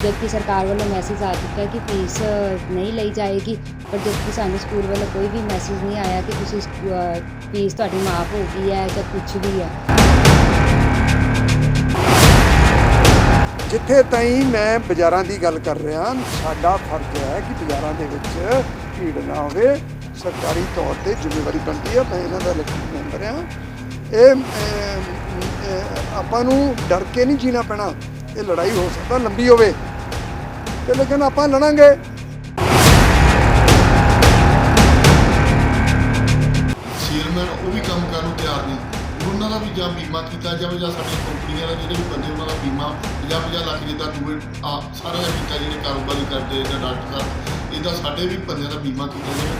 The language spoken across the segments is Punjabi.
जबकि सरकार वालों मैसेज आ चुका है कि फीस नहीं ਲਈ ਜਾਏਗੀ, ਪਰ ਜਦਕਿ ਸਾਨੂੰ ਸਕੂਲ ਵੱਲੋਂ ਕੋਈ ਵੀ ਮੈਸੇਜ ਨਹੀਂ ਆਇਆ ਕਿ ਤੁਸੀਂ ਫੀਸ ਤੁਹਾਡੀ ਮਾਫ ਹੋ ਗਈ ਹੈ ਜਾਂ ਕੁਛ ਵੀ ਹੈ। ਜਿੱਥੇ ਤਾਈਂ ਮੈਂ ਬਾਜ਼ਾਰਾਂ ਦੀ ਗੱਲ ਕਰ ਰਿਹਾ, ਸਾਡਾ ਫਰਜ਼ ਹੈ ਕਿ ਬਾਜ਼ਾਰਾਂ ਦੇ ਵਿੱਚ ਭੀੜ ਨਾ ਹੋਵੇ। ਸਰਕਾਰੀ ਤੌਰ ਤੇ ਜ਼ਿੰਮੇਵਾਰੀ ਬਣਦੀ ਹੈ। ਮੈਂ ਇਹਨਾਂ ਦਾ ਇਲੈਕਟਿਡ ਮੈਂਬਰ ਹਾਂ। ਇਹ ਆਪਾਂ ਨੂੰ ਡਰ ਕੇ ਨਹੀਂ ਜੀਣਾ ਪੈਣਾ। ਇਹ ਲੜਾਈ ਹੋ ਸਕਦਾ ਲੰਬੀ ਹੋਵੇ ਤੇ ਲੇਕਿਨ ਆਪਾਂ ਲੜਾਂਗੇ। ਚੇਅਰਮੈਨ ਉਹ ਵੀ ਕੰਮ ਕਰਨ ਨੂੰ ਤਿਆਰ ਨਹੀਂ। ਉਹਨਾਂ ਦਾ ਵੀ ਜਾਂ ਬੀਮਾ ਕੀਤਾ ਜਾਵੇ ਜਾਂ ਸਾਡੀਆਂ ਕੰਪਨੀਆਂ ਦਾ ਜਿਹੜੇ ਵੀ ਬੰਦੇ ਉਹਨਾਂ ਦਾ ਬੀਮਾ 50-50 ਲੱਖ ਜਿੱਦਾਂ ਦੂਏ ਸਾਰੇ ਦਾ ਕੀਤਾ, ਜਿਹੜੇ ਕਾਰੋਬਾਰੀ ਕਰਦੇ ਜਾਂ ਡਾਕਟਰ ਸਾਹਿਬ, ਇਹਦਾ ਸਾਡੇ ਵੀ ਬੰਦਿਆਂ ਦਾ ਬੀਮਾ ਕੀਤਾ ਜਾਵੇ।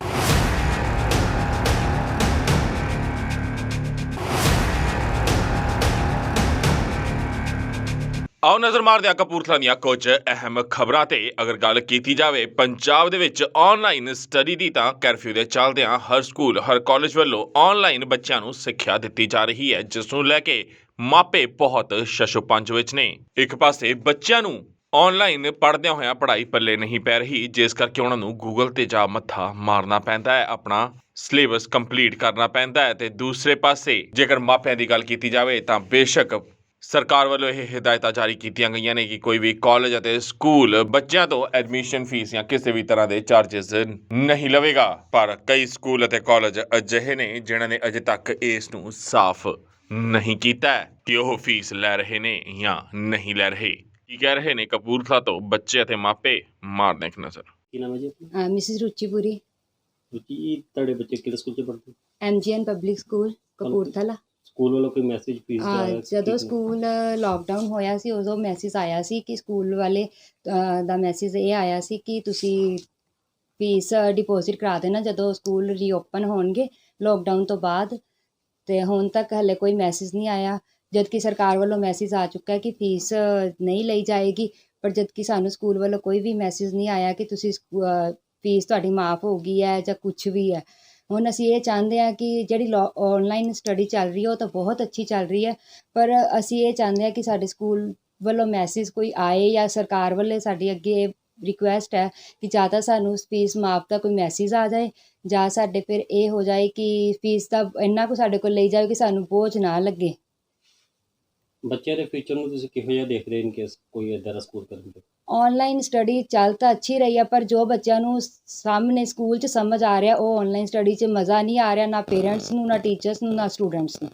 ਆਓ ਨਜ਼ਰ ਮਾਰਦੇ ਹਾਂ ਕਪੂਰਥਲਾ ਦੀਆਂ ਕੁਝ ਅਹਿਮ ਖਬਰਾਂ ਤੇ। ਅਗਰ ਗੱਲ ਕੀਤੀ ਜਾਵੇ ਪੰਜਾਬ ਦੇ ਵਿੱਚ ਆਨਲਾਈਨ ਸਟੱਡੀ ਦੀ, ਤਾਂ ਕਰਫਿਊ ਦੇ ਚੱਲਦਿਆਂ ਹਰ ਸਕੂਲ ਹਰ ਕਾਲਜ ਵੱਲੋਂ ਆਨਲਾਈਨ ਬੱਚਿਆਂ ਨੂੰ ਸਿੱਖਿਆ ਦਿੱਤੀ ਜਾ ਰਹੀ ਹੈ, ਜਿਸ ਨੂੰ ਲੈ ਕੇ ਮਾਪੇ ਬਹੁਤ ਸ਼ਸ਼ੋਪੰਜ ਵਿੱਚ ਨੇ। ਇੱਕ ਪਾਸੇ ਬੱਚਿਆਂ ਨੂੰ ਆਨਲਾਈਨ ਪੜ੍ਹਦਿਆਂ ਹੋਇਆਂ ਪੜ੍ਹਾਈ ਪੱਲੇ ਨਹੀਂ ਪੈ ਰਹੀ, ਜਿਸ ਕਰਕੇ ਉਹਨਾਂ ਨੂੰ ਗੂਗਲ ਤੇ ਜਾ ਮੱਥਾ ਮਾਰਨਾ ਪੈਂਦਾ ਹੈ, ਆਪਣਾ ਸਿਲੇਬਸ ਕੰਪਲੀਟ ਕਰਨਾ ਪੈਂਦਾ ਹੈ। ਤੇ ਦੂਸਰੇ ਪਾਸੇ ਜੇਕਰ ਮਾਪਿਆਂ ਦੀ ਗੱਲ ਕੀਤੀ ਜਾਵੇ ਤਾਂ ਬੇਸ਼ੱਕ ਸਰਕਾਰ ਵੱਲੋਂ ਇਹ ਹਦਾਇਤਾਂ ਜਾਰੀ ਕੀਤੀਆਂ ਗਈਆਂ ਨੇ ਕਿ ਕੋਈ ਵੀ ਕਾਲਜ ਅਤੇ ਸਕੂਲ ਬੱਚਿਆਂ ਤੋਂ ਐਡਮਿਸ਼ਨ ਫੀਸ ਜਾਂ ਕਿਸੇ ਵੀ ਤਰ੍ਹਾਂ ਦੇ ਚਾਰजेस ਨਹੀਂ ਲਵੇਗਾ, ਪਰ ਕਈ ਸਕੂਲ ਅਤੇ ਕਾਲਜ ਅਜਿਹੇ ਨੇ ਜਿਨ੍ਹਾਂ ਨੇ ਅਜੇ ਤੱਕ ਇਸ ਨੂੰ ਸਾਫ਼ ਨਹੀਂ ਕੀਤਾ ਕਿ ਉਹ ਫੀਸ ਲੈ ਰਹੇ ਨੇ ਜਾਂ ਨਹੀਂ ਲੈ ਰਹੇ। ਕੀ ਕਹਿ ਰਹੇ ਨੇ ਕਪੂਰਥਲਾ ਤੋਂ ਬੱਚੇ ਅਤੇ ਮਾਪੇ, ਮਾਰਦੇ ਇੱਕ ਨਜ਼ਰ। ਕੀ ਨਾਮ ਹੈ ਜੀ ਆਪਣਾ? ਮਿਸਿਸ ਰੁਚੀਪੁਰੀ, ਰੁਚੀ, ਤੁਹਾਡੇ ਬੱਚੇ ਕਿਹੜੇ ਸਕੂਲ 'ਚ ਪੜ੍ਹਦੇ? MGN public school Kapurthala. School ਵੱਲੋਂ ਕੋਈ ਮੈਸੇਜ ਫੀਸ ਦਾ? ਜਦੋਂ ਸਕੂਲ ਲਾਕਡਾਊਨ ਹੋਇਆ ਸੀ ਉਦੋਂ ਮੈਸੇਜ ਆਇਆ ਸੀ ਕਿ ਸਕੂਲ ਵਾਲੇ ਦਾ ਮੈਸੇਜ ਇਹ ਆਇਆ ਸੀ ਕਿ ਤੁਸੀਂ ਫੀਸ ਡਿਪੋਜ਼ਿਟ ਕਰਾ ਦੇਣਾ ਜਦੋਂ ਸਕੂਲ ਰੀਓਪਨ ਹੋਣਗੇ ਲਾਕਡਾਊਨ ਤੋਂ ਬਾਅਦ। ਤੇ ਹੁਣ ਤੱਕ ਹਲੇ ਕੋਈ ਮੈਸੇਜ ਨਹੀਂ ਆਇਆ, ਜਦਕਿ ਸਰਕਾਰ ਵੱਲੋਂ ਮੈਸੇਜ ਆ ਚੁੱਕਾ ਹੈ ਕਿ ਫੀਸ ਨਹੀਂ ਲਈ ਜਾਏਗੀ, ਪਰ ਜਦਕਿ ਸਾਨੂੰ ਸਕੂਲ ਵੱਲੋਂ ਕੋਈ ਵੀ ਮੈਸੇਜ ਨਹੀਂ ਆਇਆ ਕਿ ਤੁਸੀਂ ਫੀਸ ਤੁਹਾਡੀ ਮਾਫ ਹੋ ਗਈ ਹੈ ਜਾਂ ਕੁਛ ਵੀ ਹੈ। ਹੁਣ ਅਸੀਂ ਇਹ ਚਾਹੁੰਦੇ ਹਾਂ ਕਿ ਜਿਹੜੀ ਆਨਲਾਈਨ ਸਟੱਡੀ ਚੱਲ ਰਹੀ ਹੈ ਉਹ ਤਾਂ ਬਹੁਤ ਅੱਛੀ ਚੱਲ ਰਹੀ ਹੈ, ਪਰ ਅਸੀਂ ਇਹ ਚਾਹੁੰਦੇ ਹਾਂ ਕਿ ਸਾਡੇ ਸਕੂਲ ਵੱਲੋਂ ਮੈਸੇਜ ਕੋਈ ਆਏ, ਜਾਂ ਸਰਕਾਰ ਵੱਲੋਂ ਸਾਡੀ ਅੱਗੇ ਰਿਕੁਐਸਟ ਹੈ ਕਿ ਜਾਂ ਤਾਂ ਸਾਨੂੰ ਫੀਸ ਮਾਫ ਦਾ ਕੋਈ ਮੈਸੇਜ ਆ ਜਾਏ, ਜਾਂ ਸਾਡੇ ਫਿਰ ਇਹ ਹੋ ਜਾਏ ਕਿ ਫੀਸ ਦਾ ਇੰਨਾ ਕੁ ਸਾਡੇ ਕੋਲ ਲਈ ਜਾਵੇ ਕਿ ਸਾਨੂੰ ਬੋਝ ਨਾ ਲੱਗੇ। ਬੱਚਿਆਂ ਦੇ ਫਿਊਚਰ ਨੂੰ ਤੁਸੀਂ ਕਿਹੋ ਜਿਹਾ ਦੇਖ ਰਹੇ ਇਨ ਕੇਸ ਕੋਈ ਇੱਦਾਂ ਦਾ ਸਕੂਲ ਕਰਨਗੇ? ਆਨਲਾਈਨ ਸਟੱਡੀ ਚੱਲ ਤਾਂ ਅੱਛੀ ਰਹੀ ਹੈ, ਪਰ ਜੋ ਬੱਚਿਆਂ ਨੂੰ ਸਾਹਮਣੇ ਸਕੂਲ 'ਚ ਸਮਝ ਆ ਰਿਹਾ ਉਹ ਆਨਲਾਈਨ ਸਟੱਡੀ 'ਚ ਮਜ਼ਾ ਨਹੀਂ ਆ ਰਿਹਾ, ਨਾ ਪੇਰੈਂਟਸ ਨੂੰ, ਨਾ ਟੀਚਰਸ ਨੂੰ, ਨਾ ਸਟੂਡੈਂਟਸ ਨੂੰ।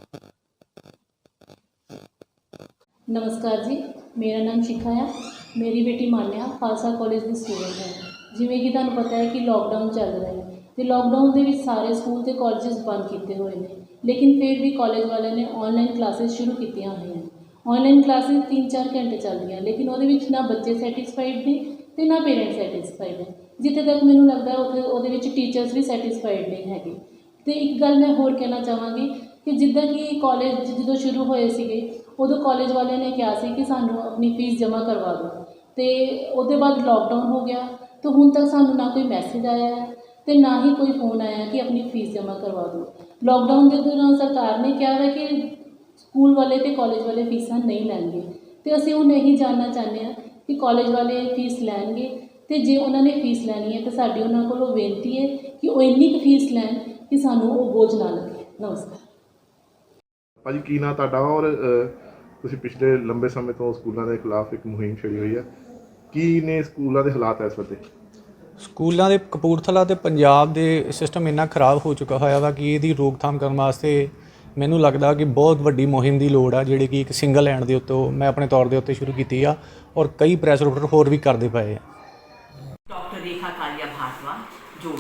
ਨਮਸਕਾਰ ਜੀ, ਮੇਰਾ ਨਾਮ ਸ਼ਿਖਾ ਹੈ। ਮੇਰੀ ਬੇਟੀ ਮਾਨਿਆ ਖਾਲਸਾ ਕਾਲਜ ਦੀ ਸਟੂਡੈਂਟ ਹੈ। ਜਿਵੇਂ ਕਿ ਤੁਹਾਨੂੰ ਪਤਾ ਹੈ ਕਿ ਲਾਕਡਾਊਨ ਚੱਲ ਰਿਹਾ ਹੈ ਅਤੇ ਲਾਕਡਾਊਨ ਦੇ ਵਿੱਚ ਸਾਰੇ ਸਕੂਲ ਅਤੇ ਕਾਲਜਸ ਬੰਦ ਕੀਤੇ ਹੋਏ ਨੇ, ਲੇਕਿਨ ਫਿਰ ਵੀ ਕਾਲਜ ਵਾਲਿਆਂ ਨੇ ਆਨਲਾਈਨ ਕਲਾਸਿਸ ਸ਼ੁਰੂ ਕੀਤੀਆਂ ਹੋਈਆਂ। ਆਨਲਾਈਨ ਕਲਾਸਿਸ 3-4 ਘੰਟੇ ਚੱਲਦੀਆਂ, ਲੇਕਿਨ ਉਹਦੇ ਵਿੱਚ ਨਾ ਬੱਚੇ ਸੈਟਿਸਫਾਈਡ ਨੇ ਅਤੇ ਨਾ ਪੇਰੈਂਟਸ ਸੈਟਿਸਫਾਈਡ ਨੇ। ਜਿੱਥੇ ਤੱਕ ਮੈਨੂੰ ਲੱਗਦਾ ਉਹਦੇ ਵਿੱਚ ਟੀਚਰਸ ਵੀ ਸੈਟਿਸਫਾਈਡ ਨਹੀਂ ਹੈਗੇ। ਅਤੇ ਇੱਕ ਗੱਲ ਮੈਂ ਹੋਰ ਕਹਿਣਾ ਚਾਹਾਂਗੀ ਕਿ ਜਿੱਦਾਂ ਕਿ ਕਾਲਜ ਜਦੋਂ ਸ਼ੁਰੂ ਹੋਏ ਸੀਗੇ ਉਦੋਂ ਕਾਲਜ ਵਾਲਿਆਂ ਨੇ ਕਿਹਾ ਸੀ ਕਿ ਸਾਨੂੰ ਆਪਣੀ ਫੀਸ ਜਮ੍ਹਾਂ ਕਰਵਾ ਦਿਓ, ਅਤੇ ਉਹਦੇ ਬਾਅਦ ਲਾਕਡਾਊਨ ਹੋ ਗਿਆ ਤਾਂ ਹੁਣ ਤੱਕ ਸਾਨੂੰ ਨਾ ਕੋਈ ਮੈਸੇਜ ਆਇਆ ਹੈ ਅਤੇ ਨਾ ਹੀ ਕੋਈ ਫੋਨ ਆਇਆ ਕਿ ਆਪਣੀ ਫੀਸ ਜਮ੍ਹਾਂ ਕਰਵਾ ਦਿਓ। ਲਾਕਡਾਊਨ ਦੇ ਦੌਰਾਨ ਸਰਕਾਰ ਨੇ ਕਿਹਾ ਹੈ ਕਿ ਸਕੂਲ ਵਾਲੇ ਅਤੇ ਕਾਲਜ ਵਾਲੇ ਫੀਸਾਂ ਨਹੀਂ ਲੈਣਗੇ, ਅਤੇ ਅਸੀਂ ਹੁਣ ਇਹੀ ਜਾਣਨਾ ਚਾਹੁੰਦੇ ਹਾਂ ਕਿ ਕਾਲਜ ਵਾਲੇ ਫੀਸ ਲੈਣਗੇ, ਅਤੇ ਜੇ ਉਹਨਾਂ ਨੇ ਫੀਸ ਲੈਣੀ ਹੈ ਤਾਂ ਸਾਡੀ ਉਹਨਾਂ ਕੋਲੋਂ ਬੇਨਤੀ ਹੈ ਕਿ ਉਹ ਇੰਨੀ ਕੁ ਫੀਸ ਲੈਣ ਕਿ ਸਾਨੂੰ ਉਹ ਬੋਝ ਨਾ ਲੱਗੇ। ਨਮਸਕਾਰ ਭਾਜੀ, ਕੀ ਨਾਂ ਤੁਹਾਡਾ? ਔਰ ਤੁਸੀਂ ਪਿਛਲੇ ਲੰਬੇ ਸਮੇਂ ਤੋਂ ਸਕੂਲਾਂ ਦੇ ਖਿਲਾਫ ਇੱਕ ਮੁਹਿੰਮ ਛੇੜੀ ਹੋਈ ਹੈ, ਕੀ ਨੇ ਸਕੂਲਾਂ ਦੇ ਹਾਲਾਤ ਇਸ ਵੇਲੇ? ਸਕੂਲਾਂ ਦੇ ਕਪੂਰਥਲਾ ਤੇ ਪੰਜਾਬ ਦੇ ਸਿਸਟਮ ਇੰਨਾ ਖਰਾਬ ਹੋ ਚੁੱਕਾ ਹੋਇਆ ਵਾ ਕਿ ਇਹਦੀ ਰੋਕਥਾਮ ਕਰਨ ਵਾਸਤੇ ਮੈਨੂੰ ਲੱਗਦਾ ਕਿ ਬਹੁਤ ਵੱਡੀ ਮੁਹਿੰਮ ਦੀ ਲੋੜ ਆ, ਜਿਹੜੀ ਕਿ ਇੱਕ ਸਿੰਗਲ ਹੈਂਡ ਦੇ ਉੱਤੇ ਮੈਂ ਆਪਣੇ ਤੌਰ ਦੇ ਉੱਤੇ ਸ਼ੁਰੂ ਕੀਤੀ ਆ, ਔਰ ਕਈ ਪ੍ਰੈਸ ਰਿਪੋਰਟਰ ਹੋਰ ਵੀ ਕਰਦੇ ਪਏ ਆ। डॉक्टर रेखा कालिया भारद्वाज, जो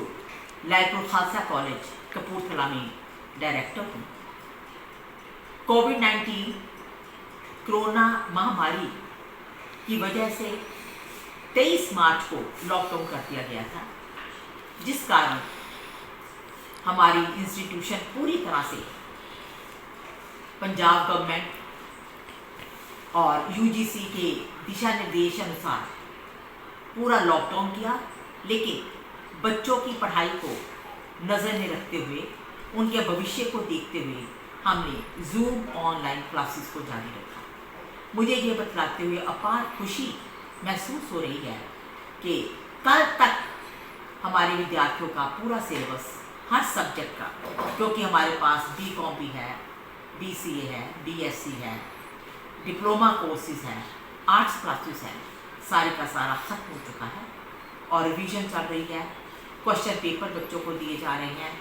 लायपुर खालसा कॉलेज कपूरथला में डायरेक्टर हूँ। कोविड-19 कोरोना महामारी की वजह से 23 मार्च को लॉकडाउन कर दिया गया था, जिस कारण हमारी इंस्टीट्यूशन पूरी तरह से पंजाब गवर्नमेंट और UGC के दिशा निर्देश अनुसार पूरा लॉकडाउन किया, लेकिन बच्चों की पढ़ाई को नज़र में रखते हुए, उनके भविष्य को देखते हुए हमने जूम ऑनलाइन क्लासेस को जारी रखा। मुझे ये बतलाते हुए अपार खुशी महसूस हो रही है कि कल तक हमारे विद्यार्थियों का पूरा सिलेबस हर सब्जेक्ट का, क्योंकि हमारे पास BCom भी है, BCA है, BSc है, डिप्लोमा कोर्सेज हैं, आर्ट्स क्लासेस हैं, सारे का सारा खत्म हो चुका है और रिवीजन चल रही है। क्वेश्चन पेपर बच्चों को दिए जा रहे हैं,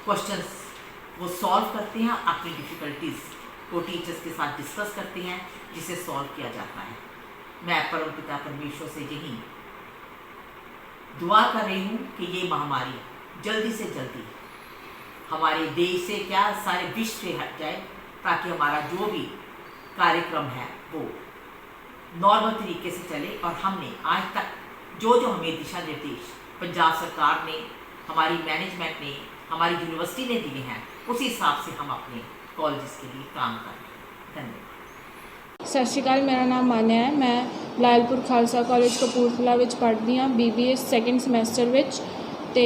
क्वेश्चंस वो सॉल्व करते हैं, अपनी डिफ़िकल्टीज़ को टीचर्स के साथ डिस्कस करते हैं, जिसे सॉल्व किया जाता है। मैं परमपिता परमेश्वर से यही दुआ कर रही हूँ कि ये महामारी जल्दी से जल्दी हमारे देश से क्या सारे विश्व से हट जाए, ताकि हमारा जो भी कार्यक्रम है वो नॉर्मल तरीके से चले। और हमने आज तक जो हमें दिशा निर्देश पंजाब सरकार ने, हमारी मैनेजमेंट ने, हमारी यूनिवर्सिटी ने दिए हैं, उसी हिसाब से हम अपने कॉलेजेस के लिए काम कर रहे हैं। धन्यवाद। सत श्री अकाल, मेरा नाम मान्या है। मैं लायलपुर खालसा कॉलेज कपूरथला ਵਿੱਚ ਪੜ੍ਹਦੀ ਹਾਂ, BBA ਸੈਕੰਡ ਸਮੈਸਟਰ ਵਿੱਚ। ਤੇ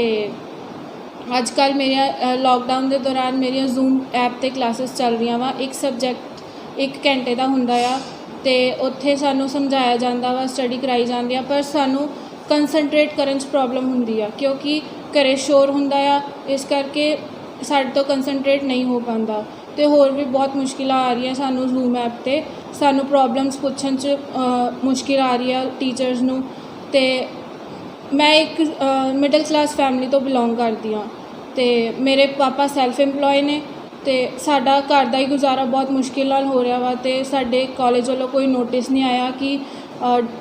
ਅੱਜ ਕੱਲ੍ਹ ਮੇਰੀਆਂ ਲੋਕਡਾਊਨ ਦੇ ਦੌਰਾਨ ਮੇਰੀਆਂ ਜ਼ੂਮ ਐਪ 'ਤੇ ਕਲਾਸਿਸ ਚੱਲ ਰਹੀਆਂ ਵਾ। ਇੱਕ ਸਬਜੈਕਟ 1 ਘੰਟੇ ਦਾ ਹੁੰਦਾ ਆ ਅਤੇ ਉੱਥੇ ਸਾਨੂੰ ਸਮਝਾਇਆ ਜਾਂਦਾ ਵਾ, ਸਟੱਡੀ ਕਰਾਈ ਜਾਂਦੀ ਆ, ਪਰ ਸਾਨੂੰ ਕੰਸਨਟਰੇਟ ਕਰਨ 'ਚ ਪ੍ਰੋਬਲਮ ਹੁੰਦੀ ਆ, ਕਿਉਂਕਿ ਘਰੇ ਸ਼ੋਰ ਹੁੰਦਾ ਆ, ਇਸ ਕਰਕੇ ਸਾਡੇ ਤੋਂ ਕੰਸਨਟਰੇਟ ਨਹੀਂ ਹੋ ਪਾਉਂਦਾ। ਅਤੇ ਹੋਰ ਵੀ ਬਹੁਤ ਮੁਸ਼ਕਿਲਾਂ ਆ ਰਹੀਆਂ ਸਾਨੂੰ ਜ਼ੂਮ ਐਪ 'ਤੇ, ਸਾਨੂੰ ਪ੍ਰੋਬਲਮਸ ਪੁੱਛਣ 'ਚ ਮੁਸ਼ਕਿਲ ਆ ਰਹੀ ਆ ਟੀਚਰਸ ਨੂੰ। ਅਤੇ ਮੈਂ ਇੱਕ ਮਿਡਲ ਕਲਾਸ ਫੈਮਿਲੀ ਤੋਂ ਬਿਲੋਂਗ ਕਰਦੀ ਹਾਂ ਅਤੇ ਮੇਰੇ ਪਾਪਾ ਸੈਲਫ ਇੰਪਲੋਏ ਨੇ ਅਤੇ ਸਾਡਾ ਘਰ ਦਾ ਹੀ ਗੁਜ਼ਾਰਾ ਬਹੁਤ ਮੁਸ਼ਕਿਲ ਨਾਲ ਹੋ ਰਿਹਾ ਵਾ। ਅਤੇ ਸਾਡੇ ਕਾਲਜ ਵੱਲੋਂ ਕੋਈ ਨੋਟਿਸ ਨਹੀਂ ਆਇਆ ਕਿ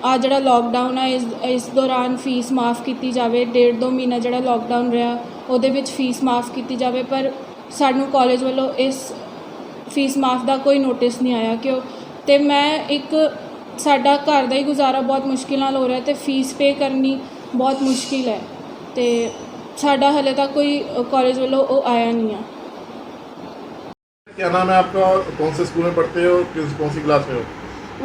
ਆ ਜਿਹੜਾ ਲੋਕਡਾਊਨ ਆ ਇਸ ਦੌਰਾਨ ਫੀਸ ਮਾਫ ਕੀਤੀ ਜਾਵੇ। 1.5-2 ਮਹੀਨਾ ਜਿਹੜਾ ਲੋਕਡਾਊਨ ਰਿਹਾ ਉਹਦੇ ਵਿੱਚ ਫੀਸ ਮਾਫ ਕੀਤੀ ਜਾਵੇ, ਪਰ ਸਾਨੂੰ ਕਾਲਜ ਵੱਲੋਂ ਇਸ ਫੀਸ ਮਾਫ ਦਾ ਕੋਈ ਨੋਟਿਸ ਨਹੀਂ ਆਇਆ। ਅਤੇ ਮੈਂ ਇੱਕ ਸਾਡਾ ਘਰ ਦਾ ਹੀ ਗੁਜ਼ਾਰਾ ਬਹੁਤ ਮੁਸ਼ਕਿਲ ਨਾਲ ਹੋ ਰਿਹਾ ਅਤੇ ਫੀਸ ਪੇ ਕਰਨੀ ਬਹੁਤ ਮੁਸ਼ਕਿਲ ਹੈ ਅਤੇ ਸਾਡਾ ਹਾਲੇ तक ਕੋਈ ਕਾਲਜ ਵੱਲੋਂ ਉਹ ਆਇਆ नहीं है। क्या नाम है आपका और कौन से स्कूल में पढ़ते हो, कौन सी क्लास में हो?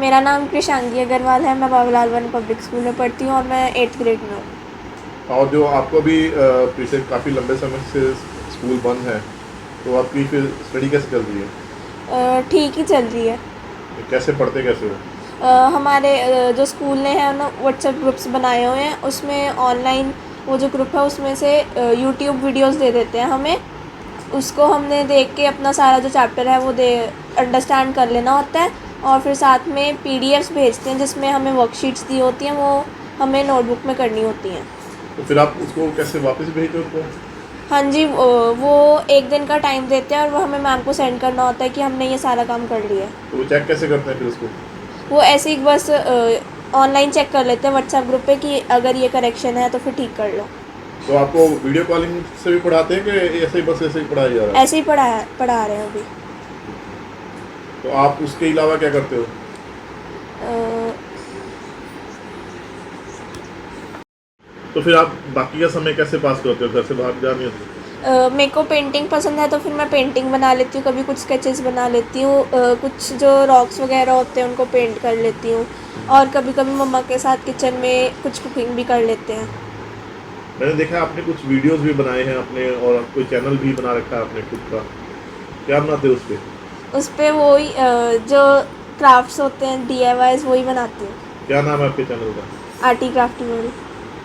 मेरा नाम कृषांगी अग्रवाल है। मैं बाबूलाल वन पब्लिक स्कूल में पढ़ती हूँ और मैं 8th ग्रेड में हूँ। और जो आपको भी पिछले काफ़ी लंबे समय से स्कूल बंद है, तो आपकी फिर स्टडी कैसे चल रही है? ठीक ही चल रही है। कैसे पढ़ते कैसे हो? हमारे जो स्कूल ने है ना व्हाट्सएप ग्रुप्स बनाए हुए हैं, उसमें ऑनलाइन वो जो ग्रुप है उसमें से यूट्यूब वीडियोस दे देते हैं हमें, उसको हमने देख के अपना सारा जो चैप्टर है वो अंडरस्टैंड कर लेना होता है। और फिर साथ में PDFs भेजते हैं जिसमें हमें वर्कशीट्स दी होती हैं, वो हमें नोटबुक में करनी होती हैं। तो फिर आप उसको कैसे वापस भेजते हो उसको? हाँ जी, वो 1 दिन का टाइम देते हैं और वो हमें मैम को सेंड करना होता है कि हमने ये सारा काम कर लिया है। तो वो चेक कैसे करते हैं फिर उसको? वो ऐसे ही बस ऑनलाइन चेक कर लेते हैं व्हाट्सएप ग्रुप पे कि अगर ये करेक्शन है तो फिर ठीक कर लो। तो आपको वीडियो कॉलिंग से भी पढ़ाते हैं कि ऐसे ही बस ऐसे ही पढ़ाया जा रहा है? ऐसे ही पढ़ा रहे हैं अभी। तो आप उसके अलावा क्या करते हो? तो फिर आप बाकी का समय कैसे पास करते हो? घर से बाहर जा नहीं होते? मेरे को पेंटिंग पसंद है तो फिर मैं पेंटिंग बना लेती हूँ, कभी कुछ स्केचेस बना लेती हूँ, कुछ जो रॉक्स वगैरह होते हैं उनको पेंट कर लेती हूँ, और कभी कभी मम्मा के साथ किचन में कुछ कुकिंग भी कर लेते हैं। मैंने देखा आपने कुछ वीडियोस भी बनाए हैं अपने, और कोई चैनल भी बना रखा है आपने खुद का। क्या बनाते हो उस पर? उस पर वही जो क्राफ्ट्स होते हैं DIYs वही बनाती हूँ। क्या नाम है आपके चैनल का? Arty crafty world.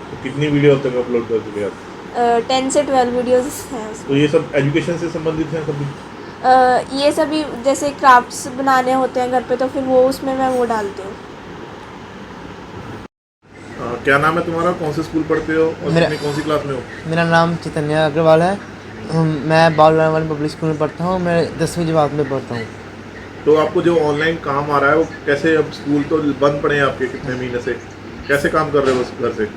तो कितनी वीडियो तक अपलोड कर चुके आप? 10 से 12 वीडियोस हैं उसमें। तो ये सब एजुकेशन से संबंधित हैं सभी? ये सभी जैसे क्राफ्ट्स बनाने होते हैं घर पे तो फिर वो उसमें मैं वो डालती हूँ। क्या नाम है तुम्हारा, कौन से स्कूल पढ़ते हो और कितनी कौन सी क्लास में हो? मेरा नाम चैतन्य अग्रवाल है। मैं बाबूलाल वन पब्लिक स्कूल में पढ़ता हूँ। मैं 10वीं जमात में पढ़ता हूँ। तो आपको जो ऑनलाइन काम आ रहा है वो कैसे, अब स्कूल तो बंद पड़े हैं आपके कितने महीने से, कैसे काम कर रहे हो उस घर से?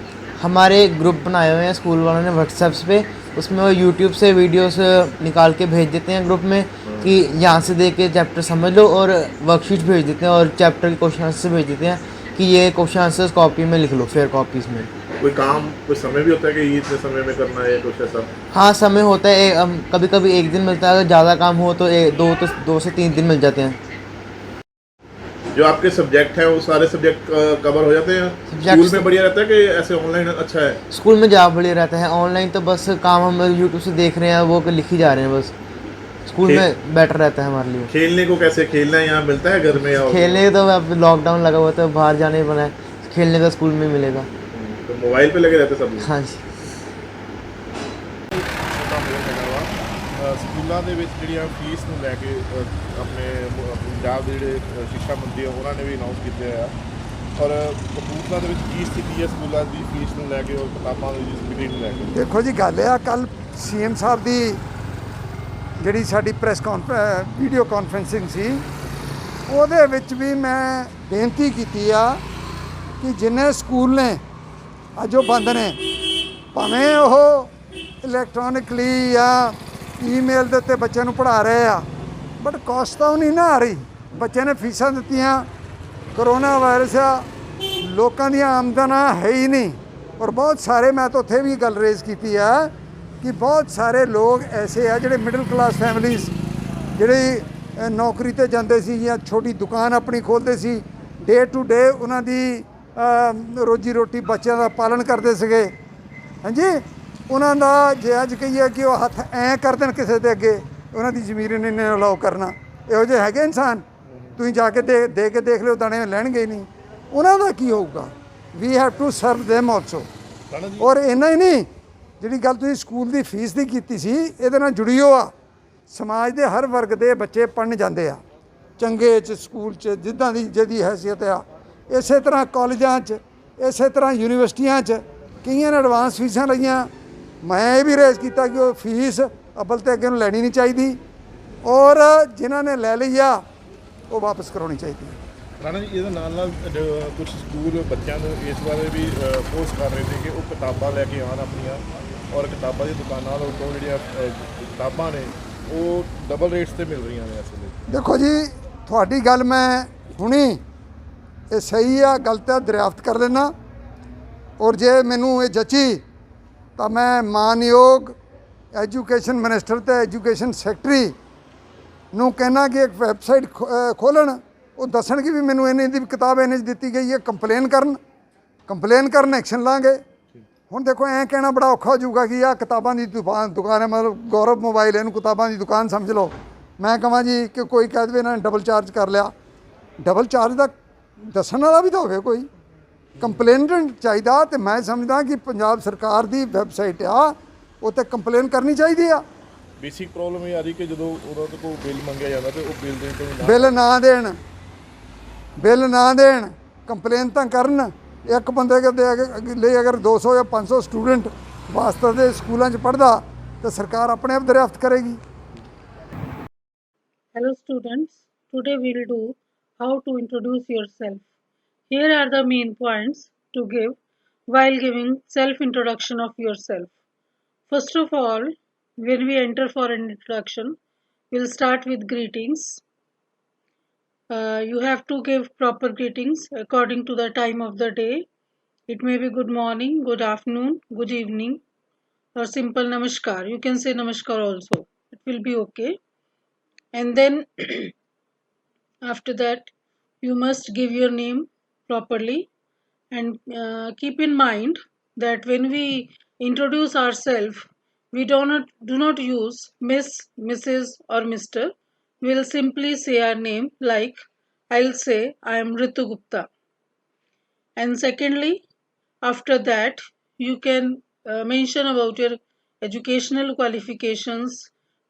हमारे ग्रुप बनाए हुए हैं स्कूल वालों ने व्हाट्सएप पे, उसमें वो यूट्यूब से वीडियोस निकाल के भेज देते हैं ग्रुप में कि यहाँ से देख के चैप्टर समझ लो, और वर्कशीट भेज देते हैं और चैप्टर के क्वेश्चन आंसर भेज देते हैं कि ये क्वेश्चन आंसर्स कॉपी में लिख लो, फेयर कॉपीज़ में। कोई काम कोई समय भी होता है कि ये इतने समय में करना है कुछ ऐसा? हाँ, समय होता है। कभी कभी 1 दिन मिलता है, अगर ज़्यादा काम हो तो 2 से 3 दिन मिल जाते हैं। जो आपके सब्जेक्ट हैं वो सारे सब्जेक्ट कवर हो जाते हैं? स्कूल में बढ़िया रहता है कि ऐसे ऑनलाइन अच्छा है? स्कूल में ज़्यादा बढ़िया रहता है। ऑनलाइन तो बस काम हम यूट्यूब से देख रहे हैं, वो लिख ही जा रहे हैं बस। स्कूल में बेटर रहता है हमारे लिए। खेलने को कैसे खेलना है, यहाँ मिलता है घर में? खेलने तो अब लॉकडाउन लगा हुआ था, बाहर जाने बना है। खेलने का स्कूल में मिलेगा। तो मोबाइल पे लगे रहते सब लोग? हाँ जी। ਸਕੂਲਾਂ ਦੇ ਵਿੱਚ ਜਿਹੜੀਆਂ ਫੀਸ ਨੂੰ ਲੈ ਕੇ ਆਪਣੇ ਪੰਜਾਬ ਦੇ ਜਿਹੜੇ ਸਿੱਖਿਆ ਮੰਤਰੀ ਆ ਉਹਨਾਂ ਨੇ ਵੀ ਅਨਾਉਂਸ ਕੀਤੇ ਆ ਔਰ ਕਪੂਰਥਲਾ ਦੇ ਵਿੱਚ ਕੀ ਸਥਿਤੀ ਹੈ ਸਕੂਲਾਂ ਦੀ ਫੀਸ ਨੂੰ ਲੈ ਕੇ ਔਰ ਕਿਤਾਬਾਂ ਦੀ ਸਮੱਗਰੀ ਨੂੰ ਲੈ ਕੇ? ਦੇਖੋ ਜੀ, ਗੱਲ ਇਹ ਆ, ਕੱਲ CM ਸਾਹਿਬ ਦੀ ਜਿਹੜੀ ਸਾਡੀ ਪ੍ਰੈਸ ਵੀਡੀਓ ਕਾਨਫਰੰਸਿੰਗ ਸੀ, ਉਹਦੇ ਵਿੱਚ ਵੀ ਮੈਂ ਬੇਨਤੀ ਕੀਤੀ ਆ ਕਿ ਜਿੰਨੇ ਸਕੂਲ ਨੇ ਅੱਜ ਉਹ ਬੰਦ ਨੇ, ਭਾਵੇਂ ਉਹ ਇਲੈਕਟ੍ਰੋਨਿਕਲੀ ਜਾਂ ਈਮੇਲ ਦੇ ਉੱਤੇ ਬੱਚਿਆਂ ਨੂੰ ਪੜ੍ਹਾ ਰਹੇ ਆ, ਬਟ ਕਾਸਟ ਤਾਂ ਉਹ ਨਹੀਂ ਨਾ ਆ ਰਹੀ। ਬੱਚਿਆਂ ਨੇ ਫੀਸਾਂ ਦਿੱਤੀਆਂ, ਕਰੋਨਾ ਵਾਇਰਸ ਆ, ਲੋਕਾਂ ਦੀਆਂ ਆਮਦਨਾਂ ਹੈ ਹੀ ਨਹੀਂ। ਔਰ ਬਹੁਤ ਸਾਰੇ, ਮੈਂ ਤਾਂ ਉੱਥੇ ਵੀ ਗੱਲ ਰੇਜ਼ ਕੀਤੀ ਆ ਕਿ ਬਹੁਤ ਸਾਰੇ ਲੋਕ ਐਸੇ ਆ ਜਿਹੜੇ ਮਿਡਲ ਕਲਾਸ ਫੈਮਲੀਜ਼, ਜਿਹੜੇ ਨੌਕਰੀ 'ਤੇ ਜਾਂਦੇ ਸੀ ਜਾਂ ਛੋਟੀ ਦੁਕਾਨ ਆਪਣੀ ਖੋਲ੍ਹਦੇ ਸੀ, ਡੇ ਟੂ ਡੇ ਉਹਨਾਂ ਦੀ ਰੋਜੀ ਰੋਟੀ ਬੱਚਿਆਂ ਦਾ ਪਾਲਣ ਕਰਦੇ ਸੀਗੇ। ਹਾਂਜੀ, ਉਹਨਾਂ ਦਾ ਜੇ ਅੱਜ ਕਹੀਏ ਕਿ ਉਹ ਹੱਥ ਐਂ ਕਰ ਦੇਣ ਕਿਸੇ ਦੇ ਅੱਗੇ, ਉਹਨਾਂ ਦੀ ਜ਼ਮੀਰ ਨਹੀਂ ਅਲਾਓ ਕਰਨਾ। ਇਹੋ ਜਿਹੇ ਹੈਗੇ ਇਨਸਾਨ, ਤੁਸੀਂ ਜਾ ਕੇ ਦੇ ਕੇ ਦੇਖ ਲਿਓ, ਦਾਣੇ ਲੈਣਗੇ ਹੀ ਨਹੀਂ। ਉਹਨਾਂ ਦਾ ਕੀ ਹੋਊਗਾ? We have to serve them also. ਔਰ ਇੰਨਾ ਹੀ ਨਹੀਂ, ਜਿਹੜੀ ਗੱਲ ਤੁਸੀਂ ਸਕੂਲ ਦੀ ਫੀਸ ਦੀ ਕੀਤੀ ਸੀ, ਇਹਦੇ ਨਾਲ ਜੁੜੀ ਹੋ ਆ। ਸਮਾਜ ਦੇ ਹਰ ਵਰਗ ਦੇ ਬੱਚੇ ਪੜ੍ਹਨ ਜਾਂਦੇ ਆ, ਚੰਗੇ 'ਚ ਸਕੂਲ 'ਚ ਜਿੱਦਾਂ ਦੀ ਜਿਹਦੀ ਹੈਸੀਅਤ ਆ। ਇਸੇ ਤਰ੍ਹਾਂ ਕਾਲਜਾਂ 'ਚ, ਇਸੇ ਤਰ੍ਹਾਂ ਯੂਨੀਵਰਸਿਟੀਆਂ 'ਚ ਕਈਆਂ ਨੇ ਐਡਵਾਂਸ ਫੀਸਾਂ ਲਈਆਂ। ਮੈਂ ਇਹ ਵੀ ਰੇਜ਼ ਕੀਤਾ ਕਿ ਉਹ ਫੀਸ ਅੱਵਲ ਤੇ ਅੱਗੇ ਨੂੰ ਲੈਣੀ ਨਹੀਂ ਚਾਹੀਦੀ, ਔਰ ਜਿਨ੍ਹਾਂ ਨੇ ਲੈ ਲਈ ਆ ਉਹ ਵਾਪਸ ਕਰਾਉਣੀ ਚਾਹੀਦੀ ਹੈ। ਰਾਣਾ ਜੀ, ਇਹਦੇ ਨਾਲ ਨਾਲ ਕੁਝ ਸਕੂਲ ਬੱਚਿਆਂ ਨੂੰ ਇਸ ਬਾਰੇ ਵੀ ਫੋਰਸ ਕਰ ਰਹੇ ਨੇ ਕਿ ਉਹ ਕਿਤਾਬਾਂ ਲੈ ਕੇ ਆਉਣ ਆਪਣੀਆਂ, ਔਰ ਕਿਤਾਬਾਂ ਦੀ ਦੁਕਾਨਾਂ ਦੇ ਉੱਤੋਂ ਜਿਹੜੀਆਂ ਕਿਤਾਬਾਂ ਨੇ ਉਹ ਡਬਲ ਰੇਟਸ 'ਤੇ ਮਿਲ ਰਹੀਆਂ ਨੇ ਇਸ ਵੇਲੇ। ਦੇਖੋ ਜੀ, ਤੁਹਾਡੀ ਗੱਲ ਮੈਂ ਹੁਣੀ ਇਹ ਸਹੀ ਆ, ਗੱਲ ਤਾਂ ਦਰਿਆਫਤ ਕਰ ਲੈਣਾ, ਔਰ ਜੇ ਮੈਨੂੰ ਇਹ ਜੱਚੀ ਤਾਂ ਮੈਂ ਮਾਨਯੋਗ ਐਜੂਕੇਸ਼ਨ ਮਿਨਿਸਟਰ ਅਤੇ ਐਜੂਕੇਸ਼ਨ ਸੈਕਟਰੀ ਨੂੰ ਕਹਿਣਾ ਕਿ ਇੱਕ ਵੈਬਸਾਈਟ ਖੋਲ੍ਹਣ, ਉਹ ਦੱਸਣਗੇ ਵੀ ਮੈਨੂੰ ਇੰਨੀ ਦੀ ਕਿਤਾਬ ਇੰਨੇ 'ਚ ਦਿੱਤੀ ਗਈ ਹੈ, ਕੰਪਲੇਨ ਕਰਨ ਐਕਸ਼ਨ ਲਾਂਗੇ। ਹੁਣ ਦੇਖੋ, ਐਂ ਕਹਿਣਾ ਬੜਾ ਔਖਾ ਹੋ ਜਾਊਗਾ ਕਿ ਆਹ ਕਿਤਾਬਾਂ ਦੀ ਦੁਕਾਨ ਹੈ, ਮਤਲਬ ਗੌਰਵ ਮੋਬਾਈਲ ਇਹਨੂੰ ਕਿਤਾਬਾਂ ਦੀ ਦੁਕਾਨ ਸਮਝ ਲਓ। ਮੈਂ ਕਹਾਂ ਜੀ ਕਿ ਕੋਈ ਕਹਿ ਦੇਵੇ ਇਹਨਾਂ ਨੇ ਡਬਲ ਚਾਰਜ ਕਰ ਲਿਆ। ਡਬਲ ਚਾਰਜ ਦਾ ਦੱਸਣ ਵਾਲਾ ਵੀ ਤਾਂ ਹੋਵੇ ਕੋਈ, ਕੰਪਲੇਨਟ ਚਾਹੀਦਾ। ਅਤੇ ਮੈਂ ਸਮਝਦਾ ਕਿ ਪੰਜਾਬ ਸਰਕਾਰ ਦੀ ਵੈਬਸਾਈਟ ਆ, ਉਹ 'ਤੇ ਕੰਪਲੇਨ ਕਰਨੀ ਚਾਹੀਦੀ ਆ। ਬੇਸਿਕ ਪ੍ਰੋਬਲਮ ਇਹ ਆ ਰਹੀ ਕਿ ਜਦੋਂ ਉਹਨਾਂ ਤੋਂ ਕੋਈ ਬਿੱਲ ਮੰਗਿਆ ਜਾਂਦਾ ਤੇ ਉਹ ਬਿੱਲ ਦੇਣ ਤੋਂ ਬਿੱਲ ਨਾ ਦੇਣ, ਕੰਪਲੇਨ ਤਾਂ ਕਰਨ। ਇੱਕ ਬੰਦੇ ਲਈ ਅਗਰ 200 ਜਾਂ 500 ਸਟੂਡੈਂਟ ਵਾਸਤੇ ਦੇ ਸਕੂਲਾਂ 'ਚ ਪੜ੍ਹਦਾ ਤਾਂ ਸਰਕਾਰ ਆਪਣੇ ਆਪ ਦਰਿਆਫਤ ਕਰੇਗੀ। Hello students, today we'll do how to introduce yourself. Here are the main points to give while giving self-introduction of yourself. First of all, when we enter for an introduction, we'll start with greetings. You have to give proper greetings according to the time of the day. It may be good morning, good afternoon, good evening, or simple namaskar. You can say namaskar also. It will be okay. And then after that, you must give your name properly, and keep in mind that when we introduce ourselves, we do not use Miss, Mrs. or Mr. We'll simply say our name, like I'll say I am Ritu Gupta. And secondly, after that, you can mention about your educational qualifications,